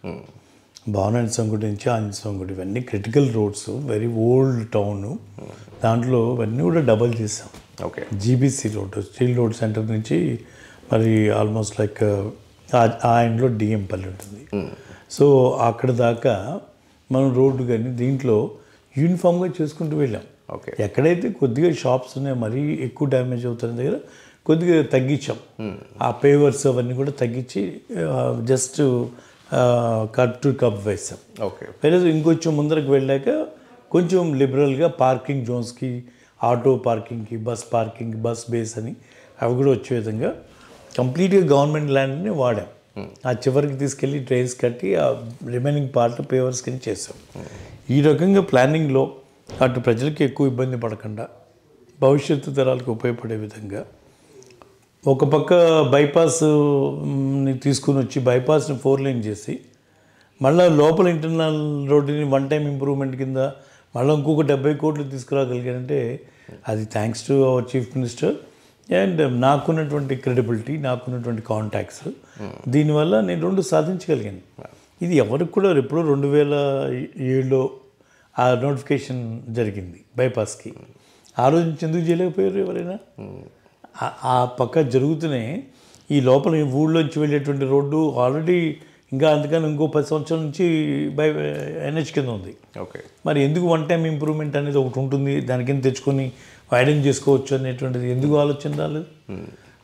భావనారాయణ సంగుడి నుంచి ఆంజనేయ సంగుడి, ఇవన్నీ critical roads, very old town. దాంట్లో ఇవన్నీ కూడా డబల్ చేసాం. Okay. GBC road, steel road centre నుంచి మరి ఆల్మోస్ట్ లైక్ ఆ ఎండ్లో డిఎంపల్లి ఉంటుంది. సో అక్కడ దాకా మనం రోడ్డు కానీ దీంట్లో యూనిఫామ్గా చేసుకుంటూ వెళ్ళాం. ఓకే. ఎక్కడైతే కొద్దిగా షాప్స్ ఉన్నాయో మరీ ఎక్కువ డ్యామేజ్ అవుతున్న దగ్గర కొద్దిగా తగ్గించాం. ఆ పేవర్స్ అవన్నీ కూడా తగ్గించి జస్ట్ కట్ టు కప్ వేసాం. ఓకే. వేరే ఇంకొంచెం ముందరకు వెళ్ళాక కొంచెం లిబరల్గా పార్కింగ్ జోన్స్కి, ఆటో పార్కింగ్కి, బస్ పార్కింగ్, బస్ బేస్ అని అవి కూడా వచ్చే విధంగా కంప్లీట్గా గవర్నమెంట్ ల్యాండ్ని వాడాం. ఆ చివరికి తీసుకెళ్ళి డ్రైన్స్ కట్టి ఆ రిమైనింగ్ పార్ట్ పేవర్స్ కింద చేసాం. ఈ రకంగా ప్లానింగ్లో అటు ప్రజలకి ఎక్కువ ఇబ్బంది పడకుండా భవిష్యత్తు తరాలకు ఉపయోగపడే విధంగా ఒక పక్క బైపాస్ని తీసుకుని వచ్చి బైపాస్ని 4 లేన్ చేసి మళ్ళీ లోపల ఇంటర్నల్ రోడ్డుని 1 టైం ఇంప్రూవ్మెంట్ కింద మళ్ళీ ఇంకొక 70 కోట్లు తీసుకురాగలిగానంటే అది thanks to our chief minister and నాకున్నటువంటి క్రెడిబిలిటీ, నాకున్నటువంటి కాంటాక్ట్స్. దీనివల్ల నేను 2 సాధించగలిగాను. ఇది ఎవరికి కూడా ఎప్పుడో 2007లో ఆ నోటిఫికేషన్ జరిగింది బైపాస్కి. ఆ రోజు నుంచి ఎందుకు చేయలేకపోయారు ఎవరైనా? ఆ పక్క జరుగుతూనే ఈ లోపల ఊళ్ళోంచి వెళ్ళేటువంటి రోడ్డు ఆల్రెడీ ఇంకా అందుకని ఇంకో 10 సంవత్సరాల నుంచి ఎన్హెచ్ కింద ఉంది. ఓకే, మరి ఎందుకు వన్ టైం ఇంప్రూవ్మెంట్ అనేది ఒకటి ఉంటుంది, దాని కింద తెచ్చుకొని వైడెన్ చేసుకోవచ్చు అనేటువంటిది ఎందుకు ఆలోచన రాలేదు?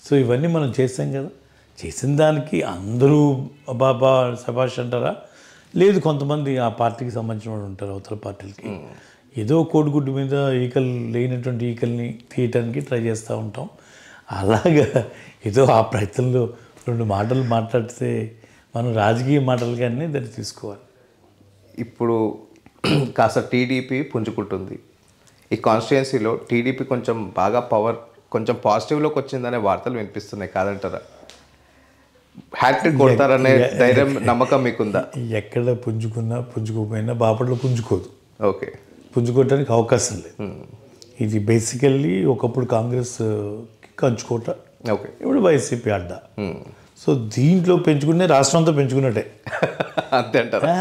సో ఇవన్నీ మనం చేస్తాం కదా. చేసిన దానికి అందరూ బాబా శభాష్ అంటారా? లేదు, కొంతమంది ఆ పార్టీకి సంబంధించిన వాళ్ళు ఉంటారు, అవతల పార్టీలకి ఏదో కోడిగుడ్డు మీద ఈకలు లేనటువంటి ఈకల్ని తీయటానికి ట్రై చేస్తూ ఉంటాం. అలాగా ఏదో ఆ ప్రయత్నంలో 2 మాటలు మాట్లాడితే మనం రాజకీయ మాటలుగానే దాన్ని తీసుకోవాలి. ఇప్పుడు కాస్త టీడీపీ పుంజుకుంటుంది. ఈ కాన్స్టిట్యుయెన్సీలో టీడీపీ కొంచెం బాగా పవర్, కొంచెం పాజిటివ్లోకి వచ్చిందనే వార్తలు వినిపిస్తున్నాయి, కాదంటారా? హ్యాట్రిక్ కొడతారనే ధైర్యం, నమ్మకం మీకుందా? ఎక్కడ పుంజుకోపోయినా బాపట్ల పుంజుకోదు. ఓకే, పుంజుకోవడానికి అవకాశం లేదు. ఇది బేసికల్లీ ఒకప్పుడు కాంగ్రెస్ కంచుకోట, ఓకే, ఇప్పుడు వైసీపీ అడ్డా. సో దీంట్లో పెంచుకునే రాష్ట్రం అంతా పెంచుకున్నట్టే. అంతే అంటారా?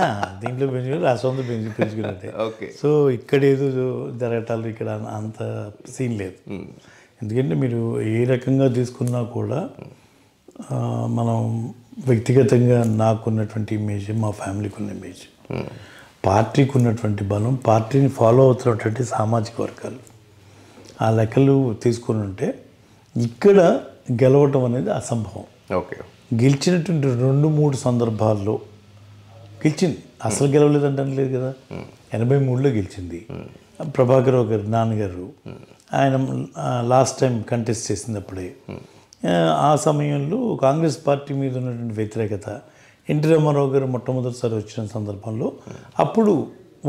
దీంట్లో పెంచుకుని రాష్ట్రం అంతా పెంచుకున్నట్టే. ఓకే, సో ఇక్కడ ఏదో జరగటాలు ఇక్కడ అంత సీన్ లేదు. ఎందుకంటే మీరు ఏ రకంగా తీసుకున్నా కూడా మనం వ్యక్తిగతంగా నాకున్నటువంటి ఇమేజ్, మా ఫ్యామిలీకి ఉన్న ఇమేజ్, పార్టీకి ఉన్నటువంటి బలం, పార్టీని ఫాలో అవుతున్నటువంటి సామాజిక వర్గాలు, ఆ లెక్కలు తీసుకుని ఉంటే ఇక్కడ గెలవటం అనేది అసంభవం. ఓకే, గెలిచినటువంటి 2-3 సందర్భాల్లో గెలిచింది. అసలు గెలవలేదంటే లేదు కదా. 83లో గెలిచింది. ప్రభాకర్ గారు నాన్నగారు ఆయన లాస్ట్ టైం కంటెస్ట్ చేసినప్పుడే ఆ సమయంలో కాంగ్రెస్ పార్టీ మీద ఉన్నటువంటి వ్యతిరేకత, ఎన్టీ రామారావు గారు మొట్టమొదటిసారి వచ్చిన సందర్భంలో అప్పుడు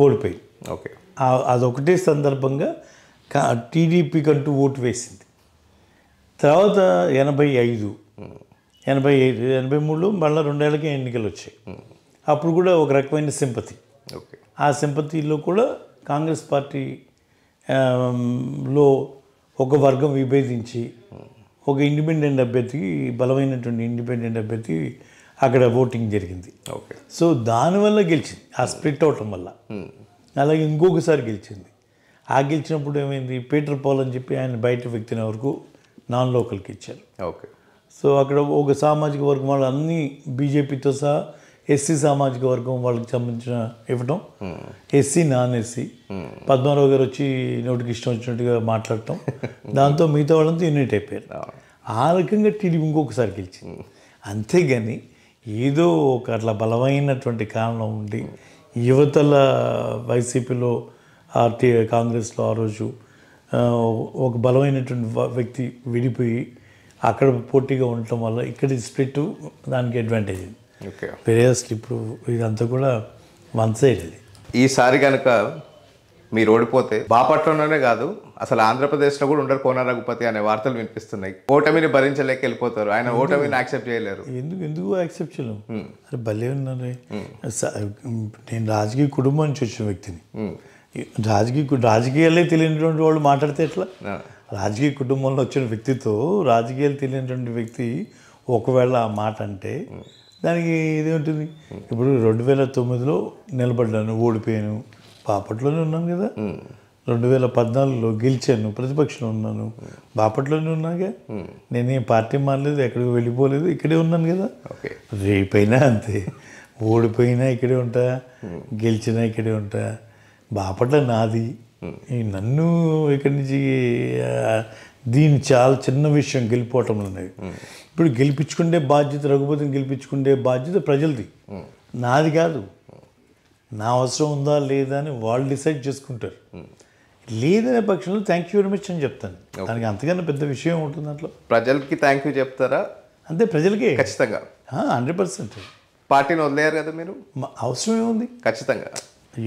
ఓడిపోయింది. ఓకే, అదొకటే సందర్భంగా టీడీపీకి అంటూ ఓటు వేసింది. తర్వాత 85, 83లో మళ్ళీ 2 ఏళ్ళకి ఎన్నికలు వచ్చాయి. అప్పుడు కూడా ఒక రకమైన సింపతి. ఓకే, ఆ సింపతిలో కూడా కాంగ్రెస్ పార్టీ లో ఒక వర్గం విభేదించి ఒక ఇండిపెండెంట్ అభ్యర్థికి, బలమైనటువంటి ఇండిపెండెంట్ అభ్యర్థి అక్కడ ఓటింగ్ జరిగింది. ఓకే, సో దానివల్ల గెలిచింది, ఆ స్ప్లిట్ అవటం వల్ల. అలాగే ఇంకొకసారి గెలిచింది. ఆ గెలిచినప్పుడు ఏమైంది, పీటర్ పాల్ అని చెప్పి ఆయన బయట వ్యక్తిని వరకు నాన్ లోకల్కి ఇచ్చారు. ఓకే, సో అక్కడ ఒక సామాజిక వర్గం వాళ్ళు అన్నీ బీజేపీతో సహా ఎస్సీ సామాజిక వర్గం వాళ్ళకి సంబంధించిన ఇవ్వటం, ఎస్సీ నాన్ ఎస్సీ, పద్మారావు గారు వచ్చి నోటికి ఇష్టం వచ్చినట్టుగా మాట్లాడటం, దాంతో మిగతా వాళ్ళంతా యూనిట్ అయిపోయారు. ఆ రకంగా టీడీపీ ఇంకొకసారి గెలిచింది. అంతేగాని ఏదో ఒక అట్లా బలమైనటువంటి కారణం ఉండి యువతల వైసీపీలో కాంగ్రెస్లో ఆ రోజు ఒక బలమైనటువంటి వ్యక్తి విడిపోయి అక్కడ పోటీగా ఉండటం వల్ల ఇక్కడ స్ప్లిట్ దానికి అడ్వాంటేజ్ ఉంది. ఓకే, వేరే అసలు ఇప్పుడు ఇదంతా కూడా వన్ సైడ్. అది ఈసారి కనుక మీరు ఓడిపోతే బాపట్లలోనే కాదు, అసలు ఆంధ్రప్రదేశ్లో కూడా ఉండరు కోన రఘుపతి అనే వార్తలు వినిపిస్తున్నాయి. ఓటమిని భరించలేక వెళ్ళిపోతారు, ఆయన ఓటమిని యాక్సెప్ట్ చేయలేరు. ఎందుకు యాక్సెప్ట్ చేయలేము? అరే భలే ఉన్నారు. నేను రాజకీయ కుటుంబం నుంచి వచ్చిన వ్యక్తిని. రాజకీయాలే తెలియనటువంటి వాళ్ళు మాట్లాడితే ఎట్లా? రాజకీయ కుటుంబంలో వచ్చిన వ్యక్తితో రాజకీయాలు తెలియనటువంటి వ్యక్తి ఒకవేళ ఆ మాట అంటే దానికి ఇదేంటుంది? ఇప్పుడు 2009లో నిలబడ్డాను, ఓడిపోయాను, బాపట్లోనే ఉన్నాను కదా. 2014లో గెలిచాను, ప్రతిపక్షంలో ఉన్నాను, బాపట్లోనే ఉన్నాగా. నేనేం పార్టీ మారలేదు, ఎక్కడికి వెళ్ళిపోలేదు, ఇక్కడే ఉన్నాను కదా. రేపైనా అంతే, ఓడిపోయినా ఇక్కడే ఉంటా, గెలిచినా ఇక్కడే ఉంటా. బాపట్ల నాది. నన్ను ఇక్కడి నుంచి దీని చాలా చిన్న విషయం గెలిపోవటం అనేది. ఇప్పుడు గెలిపించుకుంటే బాధ్యత, రఘుపతిని గెలిపించుకుంటే బాధ్యత ప్రజలది, నాది కాదు. నా అవసరం ఉందా లేదా అని వాళ్ళు డిసైడ్ చేసుకుంటారు. లేదనే పక్షంలో థ్యాంక్ యూ వెరీ మచ్ అని చెప్తాను. దానికి అంతకన్నా పెద్ద విషయం ఉంటుంది దాంట్లో. ప్రజలకి థ్యాంక్ యూ చెప్తారా? అంతే, ప్రజలకే ఖచ్చితంగా 100%. పార్టీని వదిలేయారు కదా మీరు, అవసరం ఏముంది? ఖచ్చితంగా.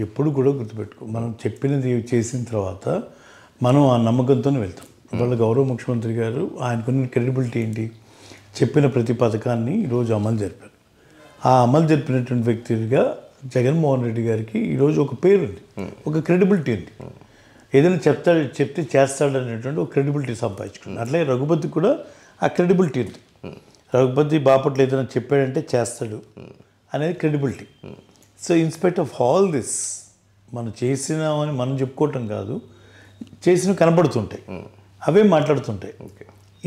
ఎప్పుడు కూడా గుర్తుపెట్టుకో, మనం చెప్పినది చేసిన తర్వాత మనం ఆ నమ్మకంతోనే వెళ్తాం. వాళ్ళ గౌరవ ముఖ్యమంత్రి గారు ఆయనకున్న క్రెడిబిలిటీ ఏంటి? చెప్పిన ప్రతి పథకాన్ని ఈరోజు అమలు జరిపారు. ఆ అమలు జరిపినటువంటి వ్యక్తిగా జగన్మోహన్ రెడ్డి గారికి ఈరోజు ఒక పేరు ఉంది, ఒక క్రెడిబిలిటీ ఉంది. ఏదైనా చెప్తే చేస్తాడు అనేటువంటి ఒక క్రెడిబిలిటీ సంపాదించుకున్నాడు. అట్లాగే రఘుపతికి కూడా ఆ క్రెడిబిలిటీ ఉంది. రఘుపతి బాపట్ల ఏదైనా చెప్పాడంటే చేస్తాడు అనేది credibility. So in spite of all this మనం చేసినామని మనం చెప్పుకోవటం కాదు, చేసినవి కనపడుతుంటాయి, అవే మాట్లాడుతుంటాయి.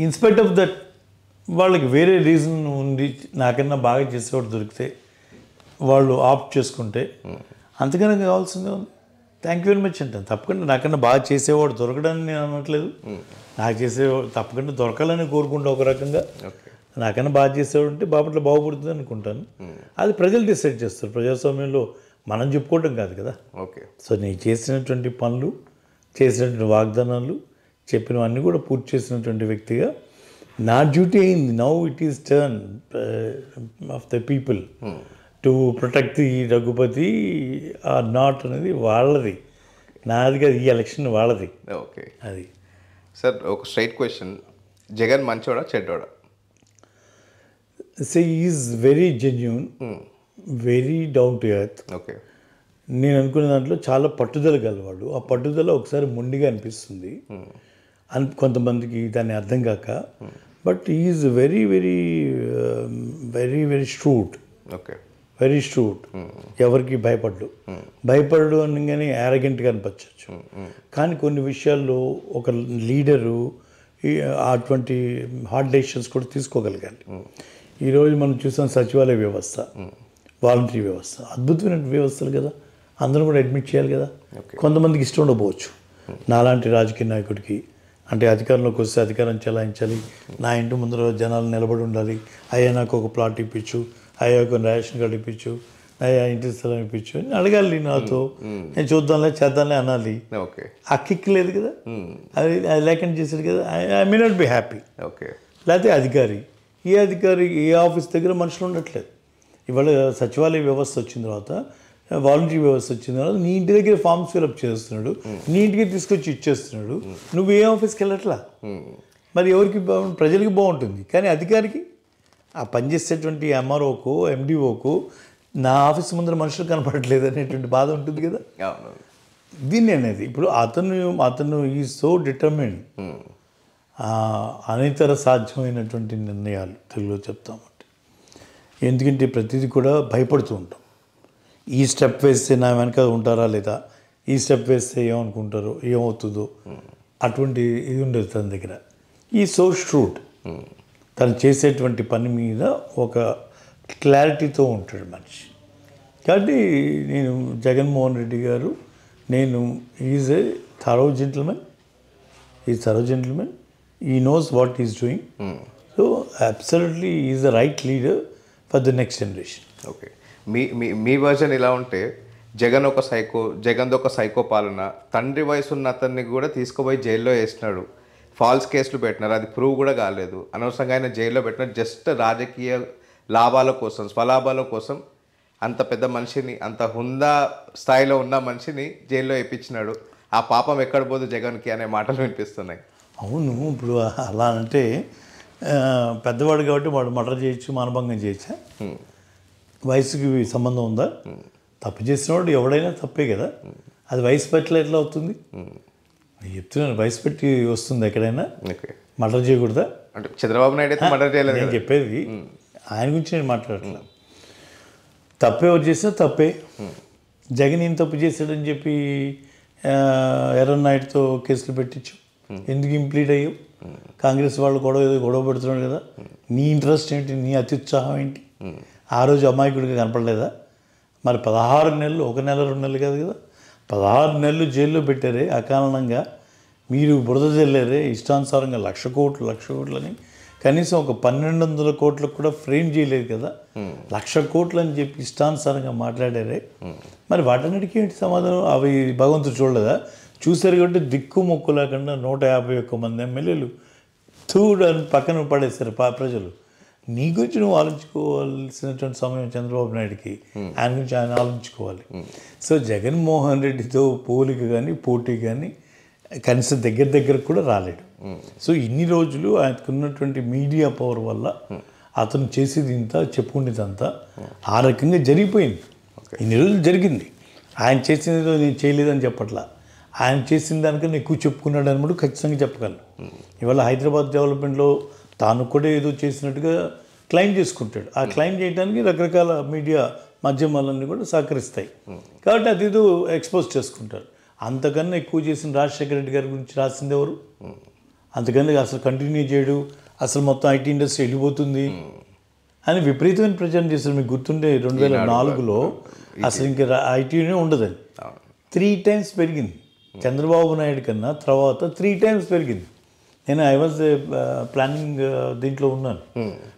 ఇన్స్పైట్ ఆఫ్ దట్ వాళ్ళకి వేరే రీజన్ ఉంది, నాకన్నా బాగా చేసేవాడు దొరికితే వాళ్ళు ఆప్ట్ చేసుకుంటే అంతకన్నా కావాల్సిందే ఉంది. థ్యాంక్ యూ వెరీ మచ్ అంటాను. తప్పకుండా నాకన్నా బాగా చేసేవాడు దొరకడని నేను అనట్లేదు, నాకు చేసేవాడు తప్పకుండా దొరకాలని కోరుకుంటా. ఒక రకంగా నాకన్నా బాగా చేసేవాడు ఉంటే బాపట్ల బాగుపడుతుంది అనుకుంటాను. అది ప్రజలు డిసైడ్ చేస్తారు. ప్రజాస్వామ్యంలో మనం చెప్పుకోవటం కాదు కదా. ఓకే. సో నేను చేసినటువంటి పనులు, చేసినటువంటి వాగ్దానాలు, చెప్పినవన్నీ కూడా పూర్తి చేసినటువంటి వ్యక్తిగా నా డ్యూటీ అయింది. Now it is turn of the people to protect the Raghupathi or not అనేది వాళ్ళది, నాది కాదు. ఈ ఎలక్షన్ వాళ్ళది. ఓకే. అది సార్ ఒక స్ట్రైట్ క్వశ్చన్, జగన్ మంచోడా చెడ్డోడా? So is very genuine, very down to earth. Okay. నేను అనుకునే దాంట్లో చాలా పట్టుదల గలవాడు. ఆ పట్టుదల ఒకసారి మొండిగా అనిపిస్తుంది కొంతమందికి, దాన్ని అర్థం కాక. But is very very very very straight. Okay. Very straight. ఎవరికి భయపడు అనగానే యారగెంట్గా అనిపించవచ్చు. కానీ కొన్ని విషయాల్లో ఒక లీడరు అటువంటి హార్డ్ డెసిషన్స్ కూడా తీసుకోగలగాలి. ఈరోజు మనం చూసాం సచివాలయ వ్యవస్థ, వాలంటరీ వ్యవస్థ, అద్భుతమైన వ్యవస్థలు కదా. అందరూ కూడా అడ్మిట్ చేయాలి కదా. కొంతమందికి ఇష్టం ఉండకపోవచ్చు. నాలాంటి రాజకీయ నాయకుడికి అంటే అధికారంలోకి వస్తే అధికారం చెలాయించాలి, నా ఇంటి ముందర జనాలు నిలబడి ఉండాలి, అయ్యా నాకు ఒక ప్లాట్ ఇప్పించు, అయ్యా ఒక రేషన్ కార్డు ఇప్పించు, అయ్యా ఇంటి స్థలం ఇప్పించు అని అడగాలి. నాతో నేను చూద్దాంలే చేద్దాంలే అనాలి. ఆ కిక్ లేదు కదా, అది లేకుండా చేశాడు కదా. I may not be happy. లేకపోతే అధికారి, ఏ ఆఫీస్ దగ్గర మనుషులు ఉండట్లేదు. ఇవాళ సచివాలయ వ్యవస్థ వచ్చిన తర్వాత, వాలంటరీ వ్యవస్థ వచ్చిన తర్వాత నీ ఇంటి దగ్గర ఫామ్స్ ఫిల్అప్ చేస్తున్నాడు, నీ ఇంటికి తీసుకొచ్చి ఇచ్చేస్తున్నాడు. నువ్వు ఏ ఆఫీస్కి వెళ్ళట్లా. మరి ఎవరికి ప్రజలకి బాగుంటుంది, కానీ అధికారికి, ఆ పనిచేసేటువంటి ఎంఆర్ఓకు ఎండిఓకు నా ఆఫీస్ ముందర మనుషులు కనపడట్లేదు అనేటువంటి బాధ ఉంటుంది కదా. దీన్ని అనేది ఇప్పుడు అతను ఈ సో డిటర్మిన్డ్, అనితర సాధ్యమైనటువంటి నిర్ణయాలు తెలుగులో చెప్తామంటే. ఎందుకంటే ప్రతిదీ కూడా భయపడుతూ ఉంటాం. ఈ స్టెప్ వేస్తే నా వెనక ఉంటారా లేదా, ఈ స్టెప్ వేస్తే ఏమనుకుంటారో, ఏమవుతుందో, అటువంటి ఇది ఉండదు తన దగ్గర. ఈ సో స్ట్రూట్, తను చేసేటువంటి పని మీద ఒక క్లారిటీతో ఉంటాడు మనిషి. కాబట్టి నేను జగన్మోహన్ రెడ్డి గారు, is a thorough gentlemen, he knows what he's doing. So absolutely he is the right leader for the next generation. Okay. Me version ఇలా ఉంటే, జగన్ ఒక సైకో పాలన, తండ్రి వయసు ఉన్న అతన్ని కూడా తీసుకుపోయి జైల్లో వేసినాడు, ఫాల్స్ కేసులు పెట్టినారు, అది ప్రూవ్ కూడా కాలేదు, అనవసరంగా ఆయన జైల్లో పెట్టినారు, జస్ట్ రాజకీయ లాభాల కోసం, స్వలాభాల కోసం అంత పెద్ద మనిషిని, అంత హుందా స్థాయిలో ఉన్న మనిషిని జైల్లో వేయించినాడు. ఆ పాపం ఎక్కడ పోదు జగన్కి అనే మాటలు వినిపిస్తున్నాయి. అవును, ఇప్పుడు అలా అంటే పెద్దవాడు కాబట్టి వాడు మర్డర్ చేయొచ్చు, మానభంగం చేయొచ్చా? వయసుకి సంబంధం ఉందా? తప్పు చేసినవాడు ఎవడైనా తప్పే కదా. అది వయసు పెట్టి ఎట్లా అవుతుంది? నేను చెప్తున్నాను, వయసు పెట్టి వస్తుంది ఎక్కడైనా. మర్డర్ చేయకూడదా? అంటే చంద్రబాబు నాయుడు అయితే మర్డర్ చేయలేదు. నేను చెప్పేది ఆయన గురించి నేను మాట్లాడట్లా. తప్పే ఎవరు చేసినా తప్పే. జగన్ ఏం తప్పు చేశాడని చెప్పి ఎర్రన్నాయుడుతో కేసులు పెట్టించు. ఎందుకు ఇంప్లీట్ అయ్యావు? కాంగ్రెస్ వాళ్ళు గొడవ పెడుతున్నాడు కదా. నీ ఇంట్రెస్ట్ ఏంటి? నీ అత్యుత్సాహం ఏంటి? ఆ రోజు అమాయకుడిగా కనపడలేదా? మరి 16 నెలలు, 1 నెల 2 నెలలు కాదు కదా, 16 నెలలు జైల్లో పెట్టారే అకారణంగా. మీరు బురద జల్లారే ఇష్టానుసారంగా 1,00,000 కోట్లని. కనీసం ఒక 1,200 కోట్లకు కూడా ఫ్రేమ్ చేయలేదు కదా. 1,00,000 కోట్లు అని చెప్పి ఇష్టానుసారంగా మాట్లాడారే. మరి వాటన్నిటికీ ఏంటి సమాధానం? అవి భగవంతుడు చూడలేదా? చూశారు కాబట్టి దిక్కు మొక్కు లేకుండా 151 మంది ఎమ్మెల్యేలు అని పక్కన పడేశారు ప్రజలు. నీ గురించి నువ్వు ఆలోచించుకోవాల్సినటువంటి సమయం చంద్రబాబు నాయుడికి, ఆయన గురించి ఆయన ఆలోచించుకోవాలి. సో జగన్మోహన్ రెడ్డితో పోలిక కానీ పోటీ కానీ కనీసం దగ్గర కూడా రాలేడు. సో ఇన్ని రోజులు ఆయనకు ఉన్నటువంటి మీడియా పవర్ వల్ల అతను చేసేది ఇంత, చెప్పుకునేదంతా ఆ రకంగా జరిగిపోయింది. ఇన్ని రోజులు జరిగింది. ఆయన చేసింది నేను చేయలేదని చెప్పట్లా, ఆయన చేసిన దానికన్నా ఎక్కువ చెప్పుకున్నాడు అనమాట ఖచ్చితంగా చెప్పగలను. ఇవాళ హైదరాబాద్ డెవలప్మెంట్లో తాను కూడా ఏదో చేసినట్టుగా క్లెయిమ్ చేసుకుంటాడు. ఆ క్లెయిమ్ చేయడానికి రకరకాల మీడియా మాధ్యమాలన్నీ కూడా సహకరిస్తాయి. కాబట్టి అది ఏదో ఎక్స్పోజ్ చేసుకుంటారు. అంతకన్నా ఎక్కువ చేసిన రాజశేఖర రెడ్డి గారి గురించి రాసింది ఎవరు? అంతకన్నా అసలు కంటిన్యూ చేయడు, అసలు మొత్తం ఐటీ ఇండస్ట్రీ వెళ్ళిపోతుంది అని విపరీతమైన ప్రచారం చేశారు. మీకు గుర్తుండే 2004లో అసలు ఇంకా ఐటీనే ఉండదని 3 times పెరిగింది. చంద్రబాబు నాయుడు కన్నా తర్వాత 3 times పెరిగింది. నేను ఐ వాజ్ ప్లానింగ్ దీంట్లో ఉన్నాను,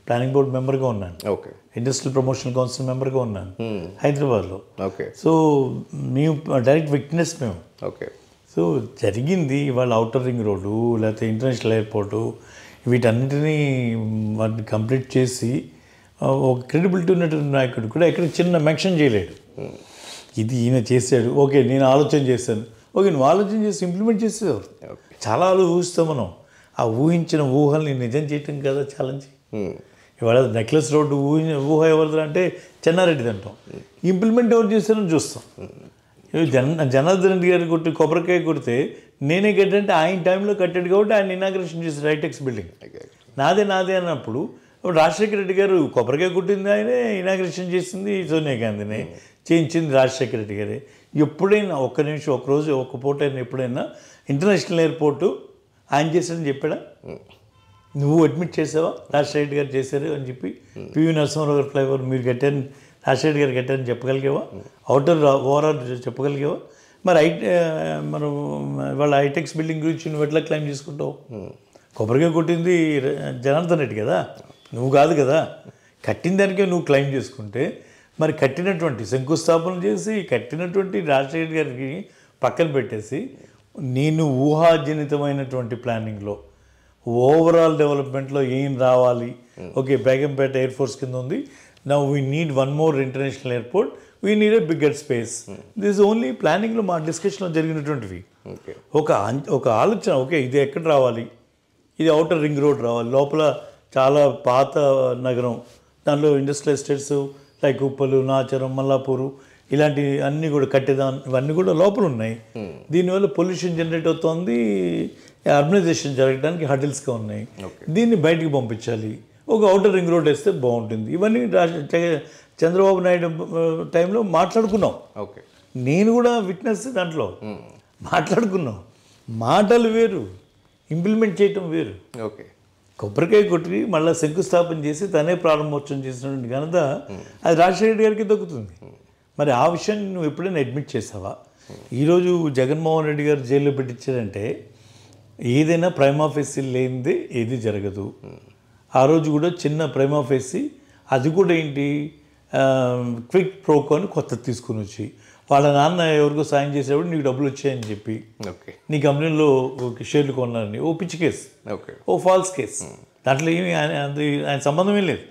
ప్లానింగ్ బోర్డ్ మెంబర్గా ఉన్నాను, ఇండస్ట్రియల్ ప్రమోషన్ కౌన్సిల్ మెంబర్గా ఉన్నాను హైదరాబాద్లో. సో మేము డైరెక్ట్ విట్నెస్ మేము. సో జరిగింది. ఇవాళ ఔటర్ రింగ్ రోడ్డు లేకపోతే ఇంటర్నేషనల్ ఎయిర్పోర్టు వీటన్నిటినీ వాటిని కంప్లీట్ చేసి ఒక క్రెడిబిలిటీ ఉన్నటువంటి నాయకుడు కూడా ఎక్కడ చిన్న మెన్షన్ చేయలేడు. ఇది ఈయన చేశాడు, ఓకే నేను ఆలోచన చేశాను, ఓకే నువ్వు ఆలోచన చేసి ఇంప్లిమెంట్ చేసేవారు. చాలా ఊహిస్తాం మనం. ఆ ఊహించిన ఊహల్ని నిజం చేయటం కదా ఛాలెంజ్. ఇవాళ నెక్లెస్ రోడ్డు ఊహ ఎవరిది అంటే చెన్నారెడ్డిది అంటాం, ఇంప్లిమెంట్ ఎవరు చేశారని చూస్తాం. జనార్దన్ రెడ్డి గారు కొట్టి కొబ్బరికాయ కొడితే నేనే కట్టంటే ఆయన టైంలో కట్టాడు కాబట్టి ఆయన ఇనాగ్రేషన్ చేశారు హైటెక్స్ బిల్డింగ్. నాదే అన్నప్పుడు రాజశేఖర రెడ్డి గారు కొబ్బరికాయ కొట్టింది ఆయనే, ఇనాగ్రేషన్ చేసింది సోనియా గాంధీనే, చేయించింది రాజశేఖర రెడ్డి గారే. ఎప్పుడైనా ఒక్క నిమిషం ఒకరోజు ఒక్క పూట అయినా ఎప్పుడైనా ఇంటర్నేషనల్ ఎయిర్పోర్టు ఆయన చేశాడని చెప్పాడా? నువ్వు అడ్మిట్ చేసావా రాజశేఖర రెడ్డి గారు చేశారు అని చెప్పి? పివి నరసింహారావు గారు ఫ్లైఓవర్ మీరు కట్టారని రాజశేఖర రెడ్డి గారు కట్టారని చెప్పగలిగేవా? Outer overall చెప్పగలిగేవా? మరి మనం వాళ్ళ హైటెక్స్ బిల్డింగ్ గురించి నువ్వు ఎట్లా క్లెయిమ్ చేసుకుంటావు? కొబ్బరికాయ కొట్టింది జనార్దన్ రెడ్డి కదా, నువ్వు కాదు కదా. కట్టిన దానికే నువ్వు క్లెయిమ్ చేసుకుంటే మరి కట్టినటువంటి శంకుస్థాపన చేసి కట్టినటువంటి రాజశేఖర గారికి పక్కన పెట్టేసి నేను ఊహాజనితమైనటువంటి ప్లానింగ్లో ఓవరాల్ డెవలప్మెంట్లో ఏం రావాలి, ఓకే బేగంపేట ఎయిర్ ఫోర్స్ కింద ఉంది, now we need 1 more international airport, we need a bigger space. This only ప్లానింగ్లో మా డిస్కషన్లో జరిగినటువంటివి. ఒక ఆలోచన, ఓకే ఇది ఎక్కడ రావాలి, ఇది ఔటర్ రింగ్ రోడ్ రావాలి, లోపల చాలా పాత నగరం, దానిలో industrial estates like Uppal, Nacharam, Mallapur ఇలాంటి అన్నీ కూడా కట్టేదాన్ని ఇవన్నీ కూడా లోపల ఉన్నాయి. దీనివల్ల పొల్యూషన్ జనరేట్ అవుతుంది, అర్బనైజేషన్ జరగడానికి హడిల్స్గా ఉన్నాయి. దీన్ని బయటికి పంపించాలి, ఒక ఔటర్ రింగ్ రోడ్ వేస్తే బాగుంటుంది. ఇవన్నీ చంద్రబాబు నాయుడు టైంలో మాట్లాడుకున్నాం. నేను కూడా విట్నెస్ దాంట్లో మాట్లాడుకున్నాం. మాటలు వేరు, ఇంప్లిమెంట్ చేయటం వేరు. కొబ్బరికాయ కొట్టి మళ్ళీ శంకుస్థాపన చేసి తనే ప్రారంభోత్సవం చేసినటువంటి ఘనత అది రాజశేఖర రెడ్డి గారికి దక్కుతుంది. మరి ఆ విషయాన్ని నువ్వు ఎప్పుడైనా అడ్మిట్ చేసావా? ఈరోజు జగన్మోహన్ రెడ్డి గారు జైల్లో పెట్టించారంటే ఏదైనా ప్రైమా ఫేసీ లేనిదే ఏది జరగదు. ఆ రోజు కూడా చిన్న ప్రైమా ఫేసీ, అది కూడా ఏంటి క్విక్ ప్రోకో అని కొత్తది తీసుకుని వచ్చి వాళ్ళ నాన్న ఎవరికో సాయం చేసేవాడు నీకు డబ్బులు వచ్చాయని చెప్పి నీ కంపెనీలో షేర్లు కొన్నారని ఓ పిచ్చి కేసు, ఓ ఫాల్స్ కేసు. దాంట్లో ఏమి ఆయన సంబంధమే లేదు.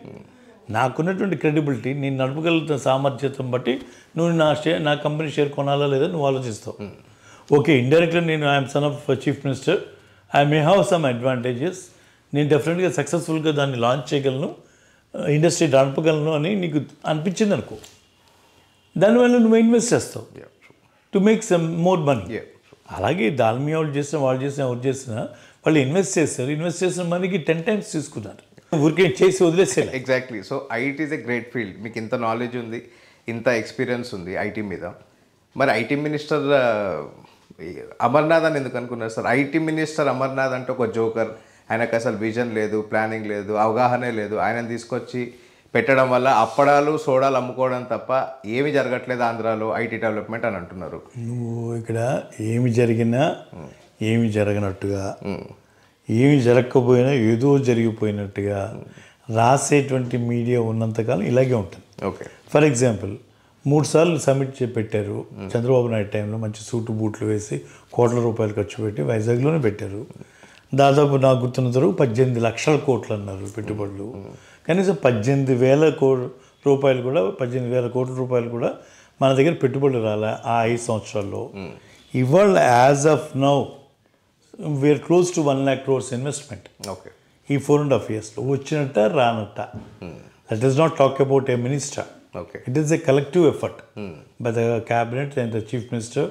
నాకున్నటువంటి క్రెడిబిలిటీ, నేను నడపగలుగుతున్న సామర్థ్యతను బట్టి నువ్వు నా కంపెనీ షేర్ కొనాలా లేదా నువ్వు ఆలోచిస్తావు. ఓకే ఇండైరెక్ట్గా నేను I'm son of chief minister, I may have some advantages, నేను డెఫినెట్గా సక్సెస్ఫుల్గా దాన్ని లాంచ్ చేయగలను, ఇండస్ట్రీ నడపగలను అని నీకు అనిపించింది అనుకో, దానివల్ల నువ్వు ఇన్వెస్ట్ చేస్తావు to make some more money. అలాగే దాల్మియా వాళ్ళు చేసిన వాళ్ళు చేసిన ఎవరు చేసినా వాళ్ళు ఇన్వెస్ట్ చేస్తారు. ఇన్వెస్ట్ చేసిన మనీకి 10 times తీసుకున్నారు, ఊరికే చేసి వదిలేసారు. Exactly. So IT is a great field. మీకు ఇంత నాలెడ్జ్ ఉంది, ఇంత ఎక్స్పీరియన్స్ ఉంది ఐటీ మీద. మరి ఐటీ మినిస్టర్ అమర్నాథ్ అని ఎందుకు అనుకున్నారు సార్? ఐటీ మినిస్టర్ అమర్నాథ్ అంటే ఒక జోకర్, ఆయనకు అసలు విజన్ లేదు, ప్లానింగ్ లేదు, అవగాహనే లేదు. ఆయనను తీసుకొచ్చి పెట్టడం వల్ల అప్పడాలు సోడాలు అమ్ముకోవడం తప్ప ఏమి జరగట్లేదు ఆంధ్రాలో ఐటీ డెవలప్మెంట్ అని అంటున్నారు. నువ్వు ఇక్కడ ఏమి జరిగినా ఏమి జరగనట్టుగా, ఏమి జరగకపోయినా ఏదో జరిగిపోయినట్టుగా రాసేటువంటి మీడియా ఉన్నంతకాలం ఇలాగే ఉంటుంది. ఫర్ ఎగ్జాంపుల్ 3 సార్లు సమిట్ పెట్టారు చంద్రబాబు నాయుడు టైంలో, మంచి సూటు బూట్లు వేసి కోట్ల రూపాయలు ఖర్చు పెట్టి వైజాగ్లోనే పెట్టారు. దాదాపు నాకు గుర్తున్నంత వరకు 18 లక్షల కోట్లు అన్నారు పెట్టుబడులు. కనీసం 18,000 రూపాయలు కూడా 18,000 కోట్ల రూపాయలు కూడా మన దగ్గర పెట్టుబడులు రాలే ఆ 5 సంవత్సరాల్లో. ఇవాళ as of now we're close to 1 lakh crores investment ఈ 4.5 yearsలో వచ్చినట్ట రానట్ట. That is not talk about a minister. Okay. It is a collective effort by the cabinet and the chief minister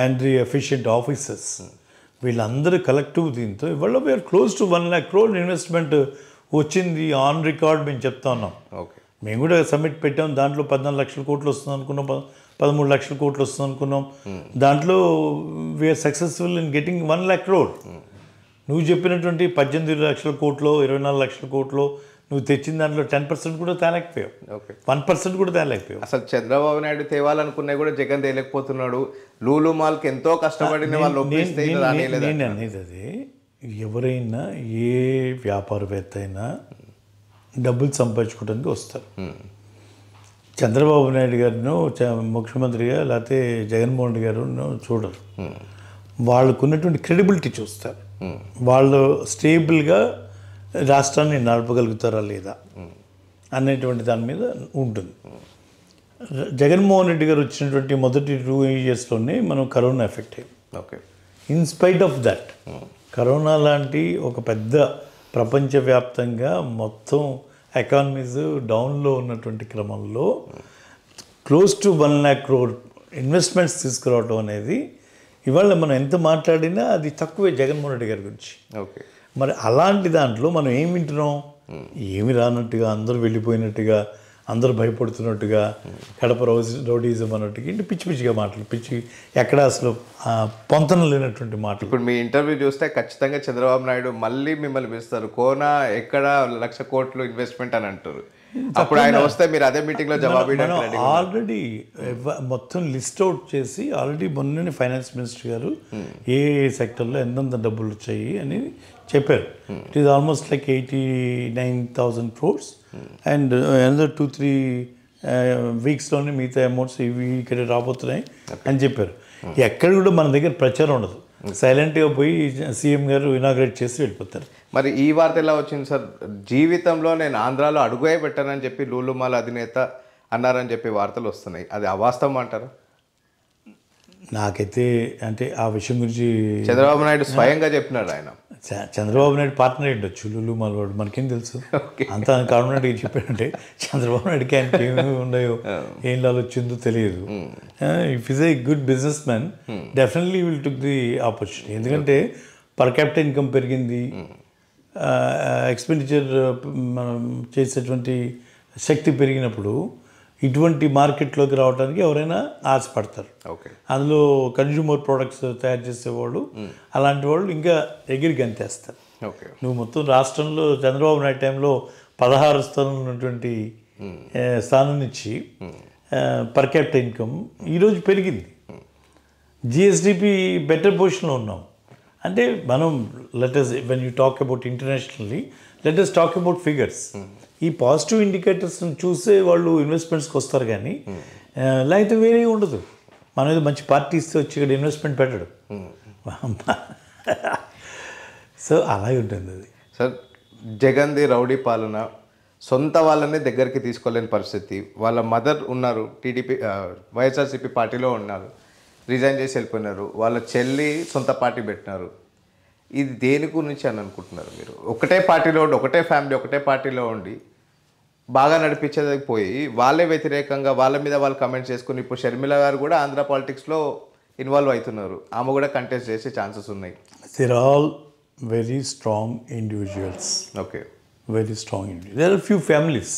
and the efficient officers. వీళ్ళందరూ కలెక్టివ్ దీంతో ఇవాళ we're close to 1 lakh crore investment వచ్చింది ఆన్ రికార్డ్ మేము చెప్తా ఉన్నాం. ఓకే. మేము కూడా సబ్మిట్ పెట్టాం. దాంట్లో 14 లక్షల కోట్లు వస్తుంది అనుకున్నాం, 13 లక్షల కోట్లు వస్తుంది అనుకున్నాం. దాంట్లో we're successful in getting 1 lakh crore. నువ్వు చెప్పినటువంటి 18 లక్షల కోట్లు 24 లక్షల కోట్లు నువ్వు తెచ్చిన దాంట్లో 10% కూడా తేలేకపోయావు, ఓకే. 1% కూడా తేలేకపోయావు. అసలు చంద్రబాబు నాయుడు తేవాలనుకున్నా కూడా జగన్ తేలేకపోతున్నాడు. లూలు మాల్కి ఎంతో కష్టపడిన వాళ్ళు ఒప్పిస్తే నేను అనేది అది, ఎవరైనా ఏ వ్యాపారవేత్త అయినా డబ్బులు సంపాదించుకోవడానికి వస్తారు. చంద్రబాబు నాయుడు గారిను ముఖ్యమంత్రిగా లేకపోతే జగన్మోహన్ రెడ్డి గారు చూడరు. వాళ్ళకు ఉన్నటువంటి క్రెడిబిలిటీ చూస్తారు. వాళ్ళు స్టేబుల్గా రాష్ట్రాన్ని నడపగలుగుతారా లేదా అనేటువంటి దాని మీద ఉంటుంది. జగన్మోహన్ రెడ్డి గారు వచ్చినటువంటి మొదటి 2 yearsలోనే మనం కరోనా ఎఫెక్ట్ అయ్యింది. Okay. In spite of that corona లాంటి ఒక పెద్ద ప్రపంచవ్యాప్తంగా మొత్తం ఎకానమీస్ డౌన్లో ఉన్నటువంటి క్రమంలో close to 1 lakh crore investments తీసుకురావడం అనేది ఇవాళ మనం ఎంత మాట్లాడినా అది తక్కువే జగన్మోహన్ రెడ్డి గారి గురించి. ఓకే. మరి అలాంటి దాంట్లో మనం ఏం వింటున్నాం? ఏమి రానట్టుగా, అందరూ వెళ్ళిపోయినట్టుగా, అందరూ భయపడుతున్నట్టుగా, కడప రౌడీజం అన్నట్టుగా ఇంటి పిచ్చి పిచ్చిగా మాటలు, పిచ్చి ఎక్కడ అసలు పొంతన లేనటువంటి మాటలు. ఇప్పుడు మీ ఇంటర్వ్యూ చూస్తే ఖచ్చితంగా చంద్రబాబు నాయుడు మళ్ళీ మిమ్మల్ని పిలుస్తారు, కోనా ఎక్కడ 1 lakh crore ఇన్వెస్ట్మెంట్ అని అంటారు. అప్పుడు ఆయన వస్తే మీరు అదే మీటింగ్లో జవాబు ఆల్రెడీ మొత్తం లిస్ట్ అవుట్ చేసి ఆల్రెడీ మొన్ననే ఫైనాన్స్ మినిస్టర్ గారు ఏ సెక్టర్లో ఎంతెంత డబ్బులు వచ్చాయి అని చెప్పారు. It is almost like 89,000 crores and another 2-3 వీక్స్లోనే మిగతా అమౌంట్స్ ఇవి ఇక్కడ రాబోతున్నాయి అని చెప్పారు. ఎక్కడ కూడా మన దగ్గర ప్రచారం ఉండదు, సైలెంట్గా పోయి సీఎం గారు ఇనాగ్రేట్ చేసి వెళ్ళిపోతారు. మరి ఈ వార్త ఎలా వచ్చింది సార్? జీవితంలో నేను ఆంధ్రాలో అడుగే పెట్టానని చెప్పి లూలుమాల అధినేత అన్నారని చెప్పి వార్తలు వస్తున్నాయి. అది అవాస్తవం అంటారా? నాకైతే అంటే ఆ విషయం గురించి చంద్రబాబు నాయుడు స్వయంగా చెప్పినాడు. ఆయన చంద్రబాబు నాయుడు పార్ట్నర్ ఉండొచ్చు లూలుమాల వాడు, మనకేం తెలుసు. అంతా కారణానికి చెప్పాడంటే చంద్రబాబు నాయుడుకి ఆయనకి ఏమేమి ఉన్నాయో ఏం వచ్చిందో తెలియదు. If is a good business man definitely will took the opportunity. ఎందుకంటే పర్ క్యాపిటల్ ఇన్కమ్ పెరిగింది, ఎక్స్పెండిచర్ మనం చేసేటువంటి శక్తి పెరిగినప్పుడు ఇటువంటి మార్కెట్లోకి రావడానికి ఎవరైనా ఆశపడతారు. ఓకే. అందులో కన్జ్యూమర్ ప్రోడక్ట్స్ తయారు చేసేవాళ్ళు అలాంటి వాళ్ళు ఇంకా ఎగిరి గంతేస్తారు. ఓకే. నువ్వు మొత్తం రాష్ట్రంలో చంద్రబాబు నాయుడు టైంలో 16 స్థానం ఉన్నటువంటి స్థానం నుంచి పర్ క్యాపిటల్ ఇన్కమ్ ఈరోజు పెరిగింది. జిఎస్డిపి బెటర్ పొజిషన్లో ఉన్నాం. అంటే మనం let's when you talk about internationally let's talk about figures. ఈ పాజిటివ్ ఇండికేటర్స్ని చూసే వాళ్ళు ఇన్వెస్ట్మెంట్స్కి వస్తారు, కానీ లేకపోతే వేరే ఉండదు. మనం ఏదో మంచి పార్టీ ఇస్తే వచ్చి ఇక్కడ ఇన్వెస్ట్మెంట్ పెట్టడు. సో అలాగే ఉంటుంది అది. సార్, జగన్ది రౌడీ పాలన, సొంత వాళ్ళని దగ్గరికి తీసుకోలేని పరిస్థితి. వాళ్ళ మదర్ ఉన్నారు, టీడీపీ వైఎస్ఆర్సీపీ పార్టీలో ఉన్నారు, రిజైన్ చేసి వెళ్ళిపోయినారు. వాళ్ళ చెల్లి సొంత పార్టీ పెట్టినారు. ఇది దేని గురించి అని అనుకుంటున్నారు మీరు? ఒకటే పార్టీలో ఉండి, ఒకటే ఫ్యామిలీ, ఒకటే పార్టీలో ఉండి బాగా నడిపించేది పోయి వాళ్ళే వ్యతిరేకంగా వాళ్ళ మీద వాళ్ళు కమెంట్స్ చేసుకుని ఇప్పుడు షర్మిల గారు కూడా ఆంధ్ర పాలిటిక్స్లో ఇన్వాల్వ్ అవుతున్నారు. ఆమె కూడా కంటెస్ట్ చేసే ఛాన్సెస్ ఉన్నాయి. They're all very strong individuals. Okay. Very strong individual. There are few families.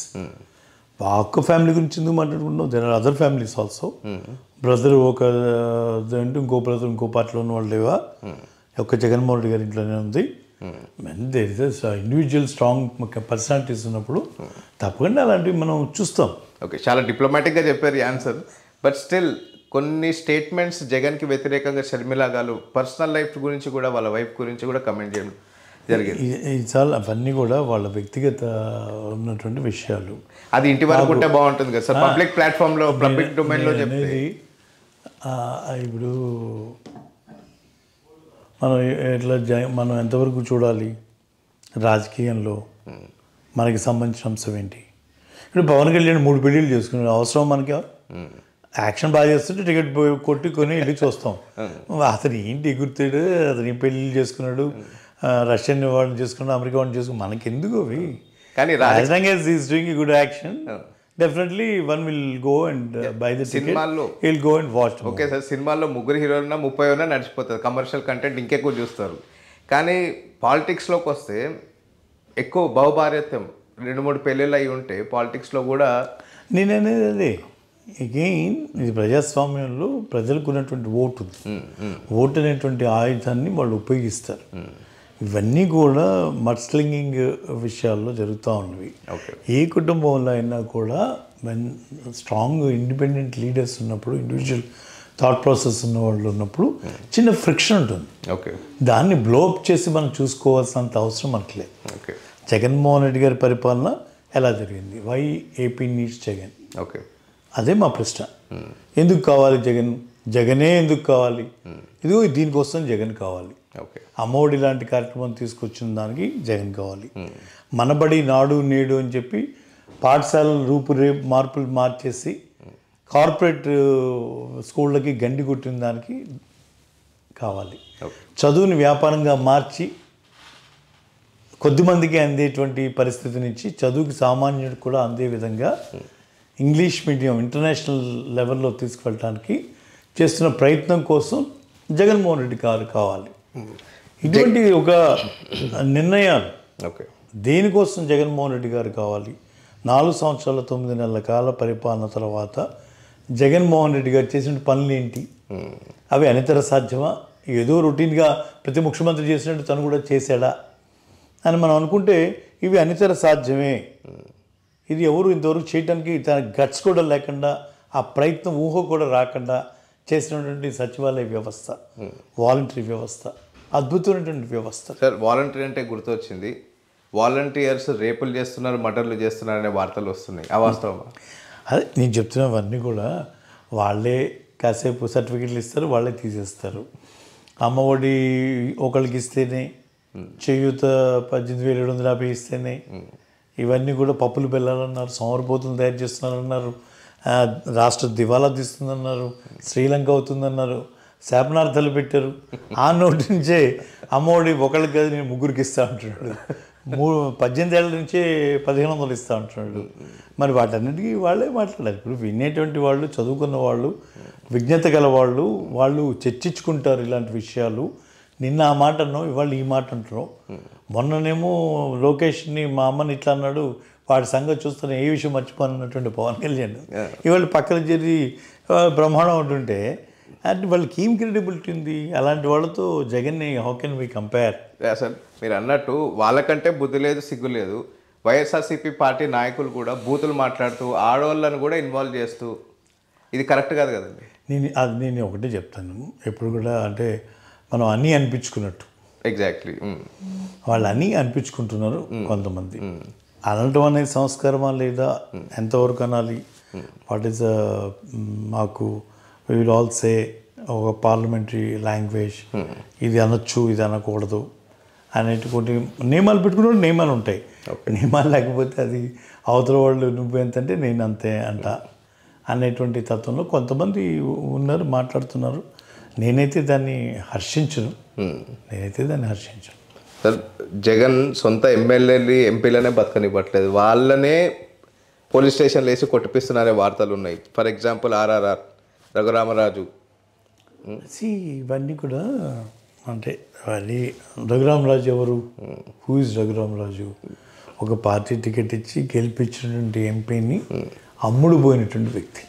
ఒక్క ఫ్యామిలీ గురించి ఎందుకు మాట్లాడుకుంటున్నాం? There are other families also. Brother ఒక ఇంకో బ్రదర్ ఇంకో పార్టీలో ఉన్న వాళ్ళు లేవా? ఒక్క జగన్మోహన్ రెడ్డి గారి ఇంట్లోనే ఉంది. There is individual strong personalities ఉన్నప్పుడు తప్పకుండా అలాంటివి మనం చూస్తాం. ఓకే, చాలా డిప్లొమాటిక్గా చెప్పారు ఈ ఆన్సర్. బట్ స్టిల్ కొన్ని స్టేట్మెంట్స్ జగన్కి వ్యతిరేకంగా షర్మిల గారు పర్సనల్ లైఫ్ గురించి కూడా వాళ్ళ వైఫ్ గురించి కూడా కమెంట్ చేయడం జరిగింది. చాలా అవన్నీ కూడా వాళ్ళ వ్యక్తిగత ఉన్నటువంటి విషయాలు. అది ఇంటి వరకు ఉంటే బాగుంటుంది కదా సార్, పబ్లిక్ ప్లాట్ఫామ్లో పబ్లిక్ డొమైన్లో చెప్పేది. ఇప్పుడు మనం ఎట్లా మనం ఎంతవరకు చూడాలి రాజకీయంలో? మనకి సంబంధించిన అంశం ఏంటి? ఇప్పుడు పవన్ కళ్యాణ్ 3 పెళ్ళిళ్ళు చేసుకున్నాడు, అవసరం మనకి? యాక్షన్ బాగా చేస్తుంటే టికెట్ కొట్టుకొని వెళ్ళి చూస్తాం. అతను ఏంటి ఎగురుతాడు, అతను పెళ్ళిళ్ళు చేసుకున్నాడు, రష్యన్ వాడిని చేసుకున్నాడు, అమెరికా వాడిని చేసుకున్నాడు, మనకెందుకు అవి? కానీ రాజకీయంగా is doing good action, definitely one will go and buy the ticket, సినిమాల్లో will go and watch. Okay sir, సినిమాల్లో 3 హీరోలు ఉన్నా 30 ఉన్నా నడిచిపోతుంది, కమర్షియల్ కంటెంట్ ఇంకెక్కువ చూస్తారు. కానీ పాలిటిక్స్లోకి వస్తే ఎక్కువ బహుభార్యత్వం, 2-3 పెళ్ళిళ్ళు అయి ఉంటే పాలిటిక్స్లో కూడా. నేను అనేది అదే, అగైన్ ఇది ప్రజాస్వామ్యంలో ప్రజలకు ఉన్నటువంటి ఓటు ఉంది. ఓటు అనేటువంటి ఆయుధాన్ని వాళ్ళు ఉపయోగిస్తారు. ఇవన్నీ కూడా మడ్స్లింగింగ్ విషయాల్లో జరుగుతూ ఉన్నవి. ఏ కుటుంబంలో అయినా కూడా స్ట్రాంగ్ ఇండిపెండెంట్ లీడర్స్ ఉన్నప్పుడు, ఇండివిజువల్ థాట్ ప్రాసెస్ ఉన్న వాళ్ళు ఉన్నప్పుడు చిన్న ఫ్రిక్షన్ ఉంటుంది. ఓకే, దాన్ని బ్లోఅప్ చేసి మనం చూసుకోవాల్సినంత అవసరం మనకు లేదు. ఓకే, జగన్మోహన్ రెడ్డి గారి పరిపాలన ఎలా జరిగింది? Why AP needs Jagan? Okay, అదే మా ప్రశ్న. ఎందుకు కావాలి జగన్? జగనే ఎందుకు కావాలి? ఇదిగో దీనికోసం జగన్ కావాలి. ఓకే, అమ్మఒడి లాంటి కార్యక్రమం తీసుకొచ్చిన దానికి జగన్ కావాలి. మనబడి నాడు నేడు అని చెప్పి పాఠశాలల మార్పులు మార్చేసి కార్పొరేట్ స్కూళ్ళకి గండి కొట్టిన దానికి కావాలి. చదువుని వ్యాపారంగా మార్చి కొద్దిమందికి అందేటువంటి పరిస్థితి నుంచి చదువుకి సామాన్యుడు కూడా అందే విధంగా ఇంగ్లీష్ మీడియం ఇంటర్నేషనల్ లెవెల్లో తీసుకెళ్ళడానికి చేస్తున్న ప్రయత్నం కోసం జగన్మోహన్ రెడ్డి గారు కావాలి. ఇటువంటి ఒక నిర్ణయాలు ఓకే, దేనికోసం జగన్మోహన్ రెడ్డి గారు కావాలి? 4 సంవత్సరాల 9 నెలల కాల పరిపాలన తర్వాత జగన్మోహన్ రెడ్డి గారు చేసిన పనులు ఏంటి? అవి అనితర సాధ్యమా? ఏదో రొటీన్గా ప్రతి ముఖ్యమంత్రి చేసినట్టు తను కూడా చేశాడా అని మనం అనుకుంటే ఇవి అనితర సాధ్యమే. ఇది ఎవరు ఇంతవరకు చేయడానికి తన గట్స్ కూడా లేకుండా, ఆ ప్రయత్నం ఊహ కూడా రాకుండా చేసినటువంటి సచివాలయ వ్యవస్థ, వాలంటరీ వ్యవస్థ, అద్భుతమైనటువంటి వ్యవస్థ. సార్, వాలంటరీ అంటే గుర్తొచ్చింది. వాలంటీర్స్ రేపులు చేస్తున్నారు, మర్డర్లు చేస్తున్నారు అనే వార్తలు వస్తున్నాయి. అవాస్తవమా? అదే నేను చెప్తున్నవన్నీ కూడా వాళ్ళే కాసేపు సర్టిఫికెట్లు ఇస్తారు, వాళ్ళే తీసేస్తారు. అమ్మఒడి ఒకళ్ళకి ఇస్తేనే, చేయూత 18,750 ఇస్తేనే, ఇవన్నీ కూడా పప్పులు బెల్లాలన్నారు, సోమరిపోతులు తయారు చేస్తున్నారన్నారు, రాష్ట్ర దివాలా తీస్తుందన్నారు, శ్రీలంక అవుతుందన్నారు, శాపనార్థాలు పెట్టారు. ఆ నోటి నుంచే అమ్మఒడి ఒకళ్ళకి కాదు నేను 3కి ఇస్తా అంటున్నాడు. 18 ఏళ్ళ నుంచే 1,500 ఇస్తా అంటున్నాడు. మరి వాటన్నిటికీ వాళ్ళే మాట్లాడారు. ఇప్పుడు వినేటువంటి వాళ్ళు, చదువుకున్న వాళ్ళు, విజ్ఞత గల వాళ్ళు, వాళ్ళు చర్చించుకుంటారు ఇలాంటి విషయాలు. నిన్న ఆ మాట అన్నావు, ఇవాళ ఈ మాట అంటున్నావు. మొన్ననేమో లోకేష్ని మా అమ్మని ఇట్లా అన్నాడు, వాడి సంగతి చూస్తున్న ఏ విషయం మర్చిపోనన్నటువంటి పవన్ కళ్యాణ్ ఇవాళ పక్కన చేరి బ్రహ్మాండం ఉంటుంటే అంటే వాళ్ళకి ఏం క్రెడిబిలిటీ ఉంది? అలాంటి వాళ్ళతో జగన్ని how can we compare? Sir, మీరు అన్నట్టు వాళ్ళకంటే బుద్ధి లేదు, సిగ్గు లేదు. వైఎస్ఆర్సీపీ పార్టీ నాయకులు కూడా బూతులు మాట్లాడుతూ ఆడవాళ్ళను కూడా ఇన్వాల్వ్ చేస్తూ, ఇది కరెక్ట్ కాదు కదండి. నేను ఒకటే చెప్తాను, ఎప్పుడు కూడా అంటే మనం అన్నీ అనిపించుకున్నట్టు. ఎగ్జాక్ట్లీ, వాళ్ళు అన్నీ అనిపించుకుంటున్నారు కొంతమంది. అనటం అనేది సంస్కారమా లేదా? ఎంతవరకు అనాలి? వాట్ ఈస్ మాకు వి విల్ ఆల్ సే ఒక పార్లమెంటరీ లాంగ్వేజ్, ఇది అనొచ్చు, ఇది అనకూడదు అనేటువంటి నియమాలు పెట్టుకున్న నియమాలు ఉంటాయి. నియమాలు లేకపోతే అది అవతల వాళ్ళు నువ్వు ఎంతంటే నేను అంతే అంట అనేటువంటి తత్వంలో కొంతమంది ఉన్నారు, మాట్లాడుతున్నారు. నేనైతే దాన్ని హర్షించను. సార్, జగన్ సొంత ఎమ్మెల్యేలు ఎంపీలనే బతకనివ్వట్లేదు, వాళ్ళనే పోలీస్ స్టేషన్లు వేసి కొట్టిపిస్తున్నారే వార్తలు ఉన్నాయి. For example RRR, Raghuramaraju. ఇవన్నీ కూడా అంటే అది రఘురామరాజు ఎవరు? Who is Raghuramaraju? ఒక పార్టీ టికెట్ ఇచ్చి గెలిపించినటువంటి ఎంపీని అమ్ముడు పోయినటువంటి వ్యక్తి.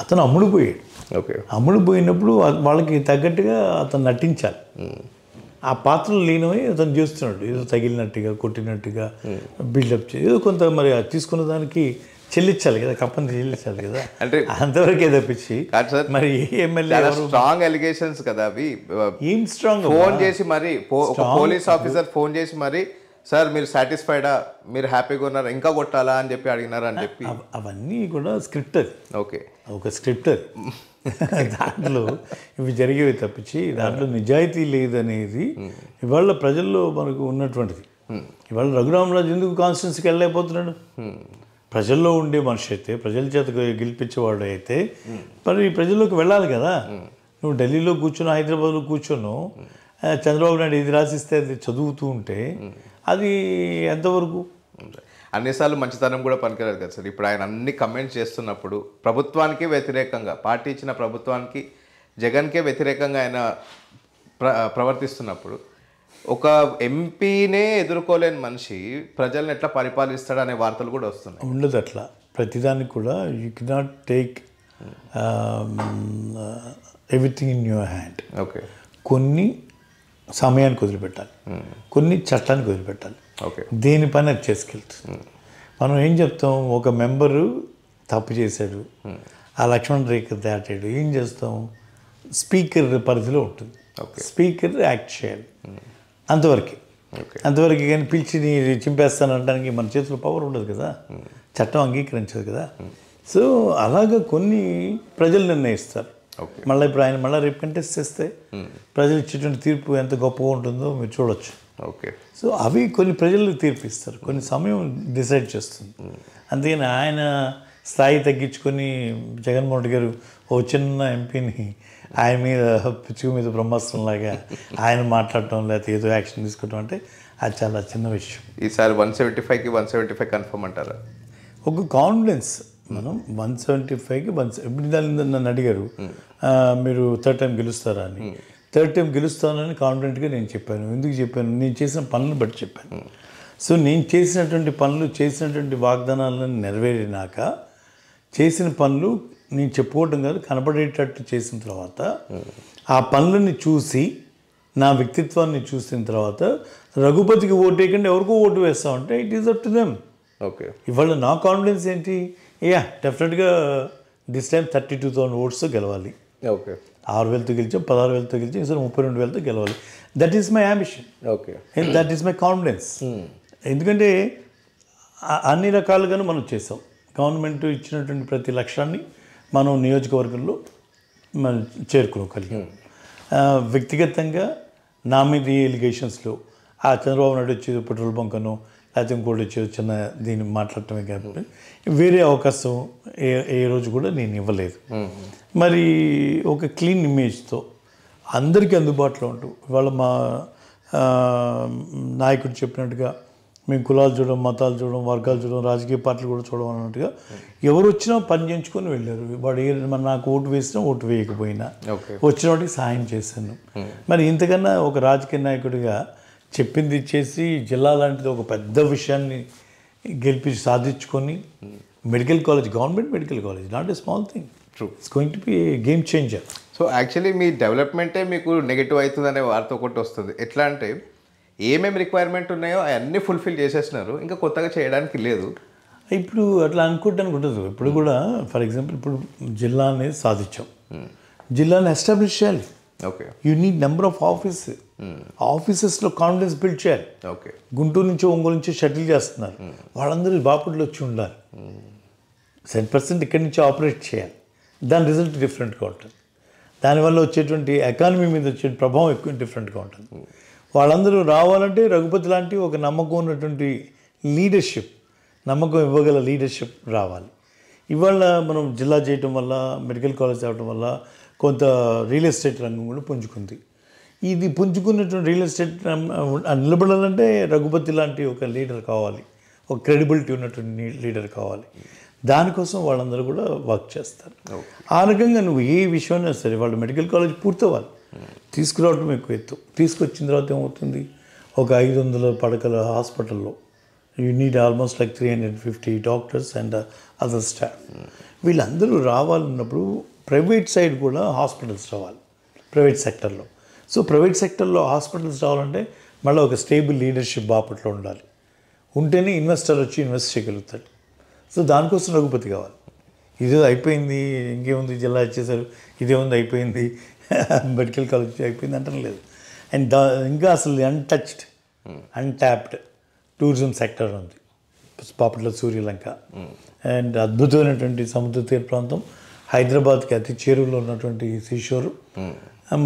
అతను అమ్ముడు పోయాడు. ఓకే, అమ్ముడు పోయినప్పుడు వాళ్ళకి తగ్గట్టుగా అతను నటించాలి. ఆ పాత్రలు లీనమై అతను చేస్తున్నాడు. ఏదో తగిలినట్టుగా, కొట్టినట్టుగా బిల్డప్ చేసి ఏదో కొంత మరి తీసుకున్న దానికి చెల్లించాలి కదా, కప్పని చెల్లించాలి కదా. అంటే అంతవరకే తప్పించి మరి ఎమ్మెల్యే స్ట్రాంగ్ అలిగేషన్స్ కదా అవి. ఏం స్ట్రాంగ్? ఫోన్ చేసి మరి పోలీస్ ఆఫీసర్ ఫోన్ చేసి మరి సార్ మీరు సాటిస్ఫైడా, మీరు హ్యాపీగా ఉన్నారా, ఇంకా కొట్టాలా అని చెప్పి అడిగినారా అని చెప్పి అవన్నీ కూడా స్క్రిప్ట్. అది ఓకే, ఒక స్క్రిప్ట్. అది దాంట్లో ఇవి జరిగేవి తప్పించి దాంట్లో నిజాయితీ లేదనేది ఇవాళ ప్రజల్లో మనకు ఉన్నటువంటిది. ఇవాళ రఘురామరాజు ఎందుకు కాన్స్టిట్యున్సీకి వెళ్ళలేకపోతున్నాడు? ప్రజల్లో ఉండే మనిషి అయితే, ప్రజల చేత గెలిపించేవాడు అయితే మరి ప్రజల్లోకి వెళ్ళాలి కదా. నువ్వు ఢిల్లీలో కూర్చొని, హైదరాబాద్లో కూర్చొని చంద్రబాబు నాయుడు ఇది రాసిస్తే అది చదువుతూ ఉంటే అది ఎంతవరకు? అన్నిసార్లు మంచితనం కూడా పనికిరాదు కదా సార్. ఇప్పుడు ఆయన అన్ని కమెంట్స్ చేస్తున్నప్పుడు ప్రభుత్వానికి వ్యతిరేకంగా, పార్టీ ఇచ్చిన ప్రభుత్వానికి జగన్కే వ్యతిరేకంగా ఆయన ప్రవర్తిస్తున్నప్పుడు ఒక ఎంపీనే ఎదుర్కోలేని మనిషి ప్రజల్ని ఎట్లా పరిపాలిస్తాడు అనే వార్తలు కూడా వస్తున్నాయి. ఉండదు అట్లా. ప్రతిదానికి కూడా you cannot take everything in your hand. Okay. కొన్ని సమయానికి వదిలిపెట్టాలి, కొన్ని చట్టానికి వదిలిపెట్టాలి. ఓకే. దేని పని అది చేసుకెళ్తుంది. మనం ఏం చెప్తాం, ఒక మెంబరు తప్పు చేశాడు, ఆ లక్ష్మణ్ రేఖ దాటాడు, ఏం చేస్తాం, స్పీకర్ పరిధిలో ఉంటుంది. స్పీకర్ యాక్ట్ చేయాలి అంతవరకు. అంతవరకు కానీ పిలిచి చింపేస్తానంటానికి మన చేతిలో పవర్ ఉండదు కదా, చట్టం అంగీకరించదు కదా. సో అలాగా కొన్ని ప్రజలు నిర్ణయిస్తారు. మళ్ళీ ఇప్పుడు ఆయన మళ్ళీ రేపు కంటెస్ట్ చేస్తే ప్రజలు ఇచ్చేటువంటి తీర్పు ఎంత గొప్పగా ఉంటుందో మీరు చూడొచ్చు. ఓకే. సో అవి కొన్ని ప్రజలకు తీర్పు ఇస్తారు, కొన్ని సమయం డిసైడ్ చేస్తుంది. అందుకని ఆయన స్థాయి తగ్గించుకొని జగన్మోహన్ రెడ్డి గారు ఓ చిన్న ఎంపీని ఆయన మీద పిచ్చుకు మీద బ్రహ్మాస్త్రంలాగా ఆయన మాట్లాడటం లేకపోతే ఏదో యాక్షన్ తీసుకోవడం అంటే అది చాలా చిన్న విషయం. ఈసారి 175కి 175 కన్ఫర్మ్ అంటారా? ఒక కాన్ఫిడెన్స్. మనం 175కి ఇప్పుడు దాని నన్ను అడిగారు మీరు థర్డ్ టైం గెలుస్తారా అని. థర్డ్ టైం గెలుస్తానని కాన్ఫిడెంట్గా నేను చెప్పాను. ఎందుకు చెప్పాను, నేను చేసిన పనులను బట్టి చెప్పాను. సో నేను చేసినటువంటి పనులు, చేసినటువంటి వాగ్దానాలను నెరవేరినాక, చేసిన పనులు నేను చెప్పుకోవటం కాదు కనపడేటట్టు చేసిన తర్వాత, ఆ పనులని చూసి నా వ్యక్తిత్వాన్ని చూసిన తర్వాత రఘుపతికి ఓటు వేయకుండా ఎవరికో ఓటు వేస్తామంటే it is up to them. Okay. ఇవాళ నా కాన్ఫిడెన్స్ ఏంటి, డెఫినెట్గా దిస్ టైం 32,000 ఓట్స్తో గెలవాలి. ఓకే. 6,000తో గెలిచాం, 16,000తో గెలిచాం, ఈసారి 32,000తో గెలవాలి. That is my ambition. Okay. That is my confidence. ఎందుకంటే అన్ని రకాలుగాను మనం చేసాం. గవర్నమెంట్ ఇచ్చినటువంటి ప్రతి లక్ష్యాన్ని మనం నియోజకవర్గంలో మనం చేరుకోగలిగాం. వ్యక్తిగతంగా నా మీద ఈ ఎలిగేషన్స్లో ఆ చంద్రబాబు నాయుడు వచ్చి పెట్రోల్ బంక్ అనో లేకపోతే ఇంకోటి వచ్చి చిన్న దీన్ని మాట్లాడటమే కాబట్టి వేరే అవకాశం ఏ రోజు కూడా నేను ఇవ్వలేదు. మరి ఒక క్లీన్ ఇమేజ్తో అందరికీ అందుబాటులో ఉంటూ, ఇవాళ మా నాయకుడు చెప్పినట్టుగా మేము కులాలు చూడడం, మతాలు చూడడం, వర్గాలు చూడడం, రాజకీయ పార్టీలు కూడా చూడడం అన్నట్టుగా ఎవరు వచ్చినా పని చేయించుకొని వెళ్ళారు. వాడు నాకు ఓటు వేసినా ఓటు వేయకపోయినా వచ్చిన వాటికి సహాయం చేశాను. మరి ఇంతకన్నా ఒక రాజకీయ నాయకుడిగా చెప్పింది ఇచ్చేసి జిల్లా లాంటిది ఒక పెద్ద విషయాన్ని గెలిపించి సాధించుకొని medical college, government medical college, not a small thing. True. It's going to be game changer. So actually మీ డెవలప్మెంటే మీకు నెగిటివ్ అవుతుంది అనే వార్త ఒకటి వస్తుంది. ఎట్లా అంటే ఏమేమి రిక్వైర్మెంట్ ఉన్నాయో అవన్నీ ఫుల్ఫిల్ చేసేసినారు, ఇంకా కొత్తగా చేయడానికి లేదు. ఇప్పుడు అట్లా అనుకోవడానికి ఉండదు. ఇప్పుడు కూడా ఫర్ ఎగ్జాంపుల్ ఇప్పుడు జిల్లా అనేది సాధించాం, జిల్లాని ఎస్టాబ్లిష్ చేయాలి. Okay. You need number of ఆఫీసెస్లో కాన్ఫిడెన్స్ బిల్డ్ చేయాలి. ఓకే. గుంటూరు నుంచి, ఒంగోలు నుంచి షటిల్ చేస్తున్నారు, వాళ్ళందరూ బాపట్లో వచ్చి ఉండాలి. 10% ఇక్కడి నుంచి ఆపరేట్ చేయాలి. దాని రిజల్ట్ డిఫరెంట్గా ఉంటుంది. దానివల్ల వచ్చేటువంటి ఎకానమీ మీద వచ్చే ప్రభావం ఎక్కువ డిఫరెంట్గా ఉంటుంది. వాళ్ళందరూ రావాలంటే రఘుపతి లాంటి ఒక నమ్మకం ఉన్నటువంటి లీడర్షిప్, నమ్మకం ఇవ్వగల లీడర్షిప్ రావాలి. ఇవాళ మనం జిల్లా చేయటం వల్ల, మెడికల్ కాలేజ్ అవ్వడం వల్ల కొంత రియల్ ఎస్టేట్ రంగం కూడా పుంజుకుంది. ఇది పుంజుకున్నటువంటి రియల్ ఎస్టేట్ నిలబడాలంటే రఘుపతి లాంటి ఒక లీడర్ కావాలి, ఒక క్రెడిబిలిటీ ఉన్నటువంటి లీడర్ కావాలి. దానికోసం వాళ్ళందరూ కూడా వర్క్ చేస్తారు. ఆ రకంగా నువ్వు ఏ విషయమైనా సరే వాళ్ళు మెడికల్ కాలేజ్ పూర్తవ్వాలి. తీసుకురావడం ఎక్కువ ఎత్తు. తీసుకొచ్చిన తర్వాత ఏమవుతుంది, ఒక 500 పడకల హాస్పిటల్లో you need almost like 350 doctors and other staff. వీళ్ళందరూ రావాలన్నప్పుడు ప్రైవేట్ సైడ్ కూడా హాస్పిటల్స్ రావాలి, ప్రైవేట్ సెక్టర్లో. సో ప్రైవేట్ సెక్టర్లో హాస్పిటల్స్ రావాలంటే మళ్ళీ ఒక స్టేబుల్ లీడర్షిప్ బాపట్లో ఉండాలి. ఉంటేనే ఇన్వెస్టర్ వచ్చి ఇన్వెస్ట్ చేయగలుగుతాడు. సో దానికోసం రఘుపతి కావాలి. ఇదే అయిపోయింది, ఇంకేముంది, జిల్లా ఇచ్చేసారు, ఇదేముంది అయిపోయింది, మెడికల్ కాలేజ్ అయిపోయింది అంటాం లేదు. అండ్ ఇంకా అసలు అన్ట్యాప్డ్ టూరిజం సెక్టర్ ఉంది బాపట్ల, సూర్యలంక. అండ్ అద్భుతమైనటువంటి సముద్ర తీర ప్రాంతం, హైదరాబాద్కి అతి చేరువలో ఉన్నటువంటి సీషోరు.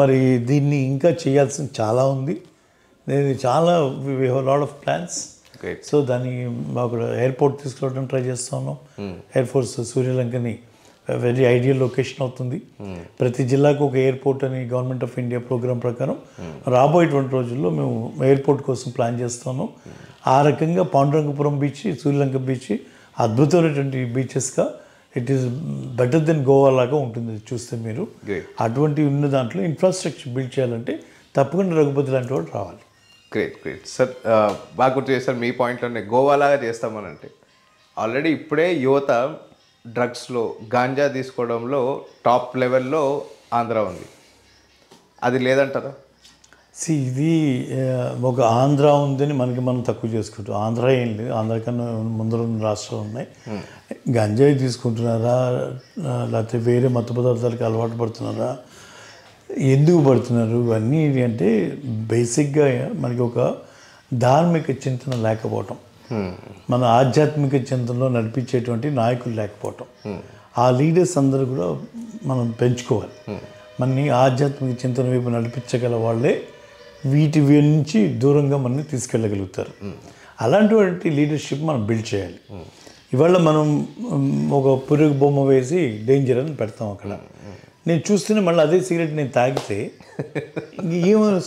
మరి దీన్ని ఇంకా చేయాల్సింది చాలా ఉంది. నేను చాలా we have lot of plans. So దాన్ని మాకు ఎయిర్పోర్ట్ తీసుకురావడం ట్రై చేస్తా ఉన్నాం. ఎయిర్ ఫోర్స్ సూర్యలంకని వెరీ ఐడియల్ లొకేషన్ అవుతుంది. ప్రతి జిల్లాకు ఒక ఎయిర్పోర్ట్ అని గవర్నమెంట్ ఆఫ్ ఇండియా ప్రోగ్రాం ప్రకారం రాబోయేటువంటి రోజుల్లో మేము ఎయిర్పోర్ట్ కోసం ప్లాన్ చేస్తున్నాం. ఆ రకంగా పాండురంగపురం బీచ్, సూర్యలంక బీచ్ అద్భుతమైనటువంటి బీచెస్గా it is better than Goa లాగా ఉంటుంది చూస్తే మీరు. అటువంటి ఉన్న దాంట్లో ఇన్ఫ్రాస్ట్రక్చర్ బిల్డ్ చేయాలంటే తప్పకుండా రఘుపతి లాంటి వాడు రావాలి. గ్రేట్ సార్, బాగా గుర్తు చేస్తారు మీ పాయింట్లోనే. గోవాలాగా చేస్తామనంటే ఆల్రెడీ ఇప్పుడే యువత డ్రగ్స్లో గాంజా తీసుకోవడంలో టాప్ లెవెల్లో ఆంధ్ర ఉంది. అది లేదంటారా? ఇది ఒక ఆంధ్ర ఉందని మనం తక్కువ చేసుకుంటాం. ఆంధ్ర ఏం లేదు, ఆంధ్ర కన్నా ముందర ఉన్న రాష్ట్రాలు ఉన్నాయి. గంజాయి తీసుకుంటున్నారా లేకపోతే వేరే మత్తు పదార్థాలకి అలవాటు పడుతున్నారా, ఎందుకు పడుతున్నారు ఇవన్నీ అంటే బేసిక్గా మనకి ఒక ధార్మిక చింతన లేకపోవటం, మన ఆధ్యాత్మిక చింతనలో నడిపించేటువంటి నాయకులు లేకపోవటం. ఆ లీడర్స్ అందరూ కూడా మనం పెంచుకోవాలి. మనని ఆధ్యాత్మిక చింతన వైపు నడిపించగల వాళ్ళే వీటి నుంచి దూరంగా మనని తీసుకెళ్ళగలుగుతారు. అలాంటి లీడర్షిప్ మనం బిల్డ్ చేయాలి. ఇవాళ మనం ఒక పురుగు బొమ్మ వేసి డేంజర్ అని పెడతాం అక్కడ. నేను చూస్తూనే మళ్ళీ అదే సిగరెట్ నేను తాగితే ఏమన్నా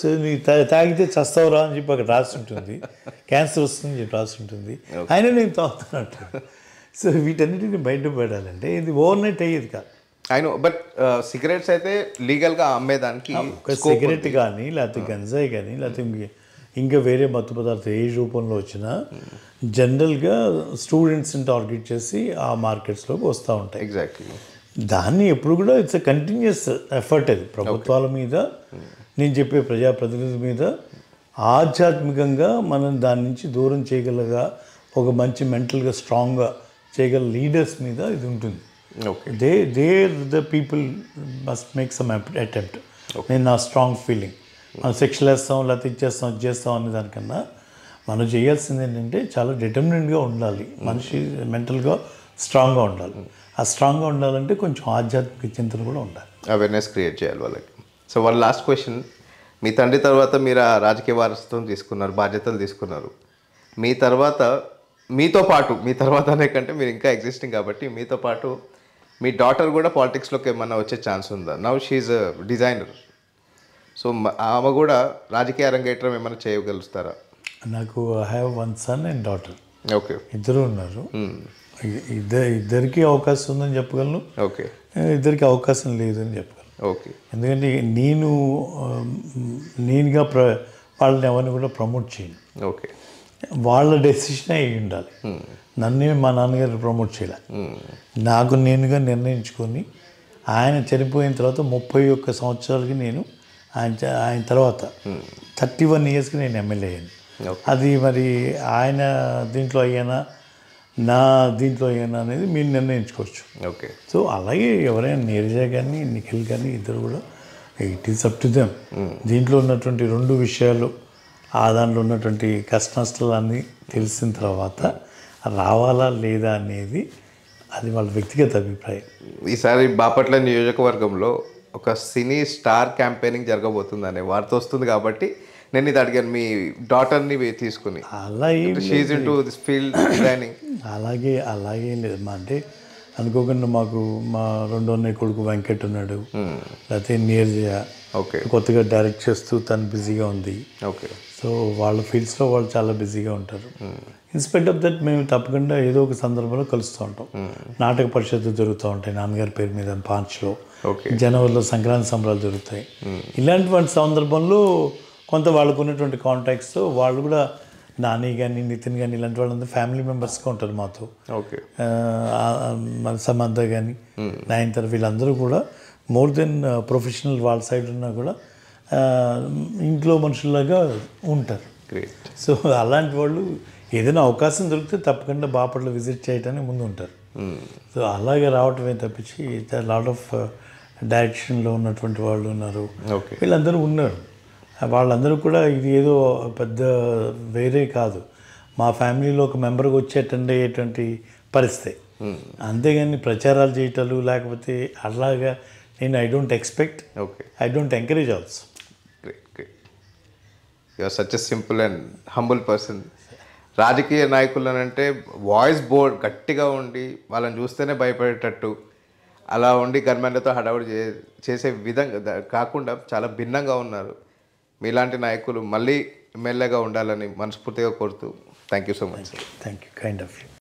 తాగితే చస్తావురా అని చెప్పి అక్కడ రాసి ఉంటుంది, క్యాన్సర్ వస్తుందని చెప్పి రాసి ఉంటుంది, అయినా నేను తాగుతున్నట్టు. సో వీటన్నిటిని బయటపడాలంటే ఇది ఓవర్ నైట్ అయ్యేది కాదు. అయినా బట్ సిగరెట్స్ అయితే లీగల్గా అమ్మేదానికి ఒక సిగరెట్ కానీ లేకపోతే గంజాయి కానీ లేకపోతే ఇంకా వేరే మత్తు పదార్థం ఏ రూపంలో వచ్చినా జనరల్గా స్టూడెంట్స్ని టార్గెట్ చేసి ఆ మార్కెట్స్లోకి వస్తూ ఉంటాయి. ఎగ్జాక్ట్లీ. దాన్ని ఎప్పుడు కూడా ఇట్స్ ఎ కంటిన్యూస్ ఎఫర్ట్. అది ప్రభుత్వాల మీద, నేను చెప్పే ప్రజాప్రతినిధుల మీద ఆధ్యాత్మికంగా మనం దాని నుంచి దూరం చేయగలగా ఒక మంచి మెంటల్గా స్ట్రాంగ్గా చేయగల లీడర్స్ మీద ఇది ఉంటుంది. The people must make some attempt. నేను నా స్ట్రాంగ్ ఫీలింగ్ మనం సెక్షల్ వేస్తాం లేకపోతే ఇచ్చేస్తాం ఇది చేస్తాం అనే దానికన్నా మనం చేయాల్సింది ఏంటంటే చాలా డిటర్మినెంట్గా ఉండాలి. మనిషి మెంటల్గా స్ట్రాంగ్గా ఉండాలి. ఆ స్ట్రాంగ్గా ఉండాలంటే కొంచెం ఆధ్యాత్మిక చింతన కూడా ఉండాలి, అవేర్నెస్ క్రియేట్ చేయాలి వాళ్ళకి. సో వాళ్ళ లాస్ట్ క్వశ్చన్, మీ తండ్రి తర్వాత మీరు ఆ రాజకీయ వారసత్వం తీసుకున్నారు, బాధ్యతలు తీసుకున్నారు. మీ తర్వాత మీతో పాటు, మీ తర్వాత అనే కంటే మీరు ఇంకా ఎగ్జిస్టింగ్ కాబట్టి మీతో పాటు మీ డాటర్ కూడా పాలిటిక్స్లోకి ఏమన్నా వచ్చే ఛాన్స్ ఉందా? Now she's a designer. So ఆమె కూడా రాజకీయ అరంగేట్రం ఏమైనా చేయగలుగుతారా? నాకు I have one son and daughter. Okay. ఇద్దరు ఉన్నారు. ఇద్దరికి అవకాశం ఉందని చెప్పగలను, ఓకే, ఇద్దరికి అవకాశం లేదని చెప్పగలను. ఓకే. ఎందుకంటే నేనుగా వాళ్ళని ఎవరిని కూడా ప్రమోట్ చేయను. ఓకే. వాళ్ళ డెసిషన్ అయి ఉండాలి. నన్నే మా నాన్నగారు ప్రమోట్ చేయాలి. నాకు నేనుగా నిర్ణయించుకొని ఆయన చనిపోయిన తర్వాత 31 సంవత్సరాలకి నేను ఆయన తర్వాత 31 ఇయర్స్కి నేను ఎమ్మెల్యే అయ్యాను. అది మరి ఆయన దీంట్లో అయ్యానా నా దీంట్లో అయ్యానా అనేది మీరు నిర్ణయించుకోవచ్చు. ఓకే. సో అలాగే ఎవరైనా నీరజ కానీ నిఖిల్ కానీ ఇద్దరు కూడా it is up to them. దీంట్లో ఉన్నటువంటి 2 విషయాలు, ఆ దాంట్లో ఉన్నటువంటి కష్ట నష్టాలన్నీ తెలిసిన తర్వాత రావాలా లేదా అనేది అది వాళ్ళ వ్యక్తిగత అభిప్రాయం. ఈసారి బాపట్ల నియోజకవర్గంలో ఒక సినీ స్టార్ క్యాంపెయినింగ్ జరగబోతుందనే వార్త వస్తుంది కాబట్టి నేను ఇది అడిగాను, మీ డాటర్ని తీసుకుని. అలా she's into this field designing. అలాగే లేదమ్మా. అంటే అనుకోకుండా మాకు మా రెండో అన్నయ్య కొడుకు వెంకట్ ఉన్నాడు, లేకపోతే నీరజ ఓకే కొత్తగా డైరెక్ట్ చేస్తూ తను బిజీగా ఉంది. ఓకే. సో వాళ్ళ ఫీల్డ్స్లో వాళ్ళు చాలా బిజీగా ఉంటారు. ఇన్స్పైట్ ఆఫ్ దట్ మేము తప్పకుండా ఏదో ఒక సందర్భంలో కలుస్తూ ఉంటాం. నాటక పరిషత్తు జరుగుతూ ఉంటాయి నాన్నగారి పేరు మీద పాంచ్లో. జనవరిలో సంక్రాంతి సంబరాలు జరుగుతాయి. ఇలాంటి సందర్భంలో కొంత వాళ్ళకు ఉన్నటువంటి కాంటాక్ట్స్ వాళ్ళు కూడా నాని కానీ నితిన్ కానీ ఇలాంటి వాళ్ళందరూ ఫ్యామిలీ మెంబర్స్గా ఉంటారు మాతో. ఓకే. మన సమంత కానీ నయనతార వీళ్ళందరూ కూడా మోర్ దెన్ ప్రొఫెషనల్ వాళ్ళ సైడ్ ఉన్నా కూడా ఇంట్లో మనుషుల్లాగా ఉంటారు. సో అలాంటి వాళ్ళు ఏదైనా అవకాశం దొరికితే తప్పకుండా బాపట్ల విజిట్ చేయడానికి ముందు ఉంటారు. సో అలాగే రావటమే తప్పించి లాట్ ఆఫ్ డైరెక్షన్లో ఉన్నటువంటి వాళ్ళు ఉన్నారు, వీళ్ళందరూ ఉన్నారు. వాళ్ళందరూ కూడా ఇది ఏదో పెద్ద వేరే కాదు, మా ఫ్యామిలీలో ఒక మెంబర్గా వచ్చి అటెండ్ అయ్యేటువంటి పరిస్థితి. అంతేగాని ప్రచారాలు చేయటాలు లేకపోతే అలాగా నేను I don't expect, I don't encourage also. You are such a simple and humble person. రాజకీయ నాయకులు అంటే వాయిస్ బోర్డ్ గట్టిగా ఉండి వాళ్ళని చూస్తేనే భయపడేటట్టు అలా ఉండి గన్మెన్లతో హడావుడి చేసే విధంగా కాకుండా చాలా భిన్నంగా ఉన్నారు. మీలాంటి నాయకులు మళ్ళీ ఎమ్మెల్యేగా ఉండాలని మనస్ఫూర్తిగా కోరుతూ thank you so much. Thank you, kind of you.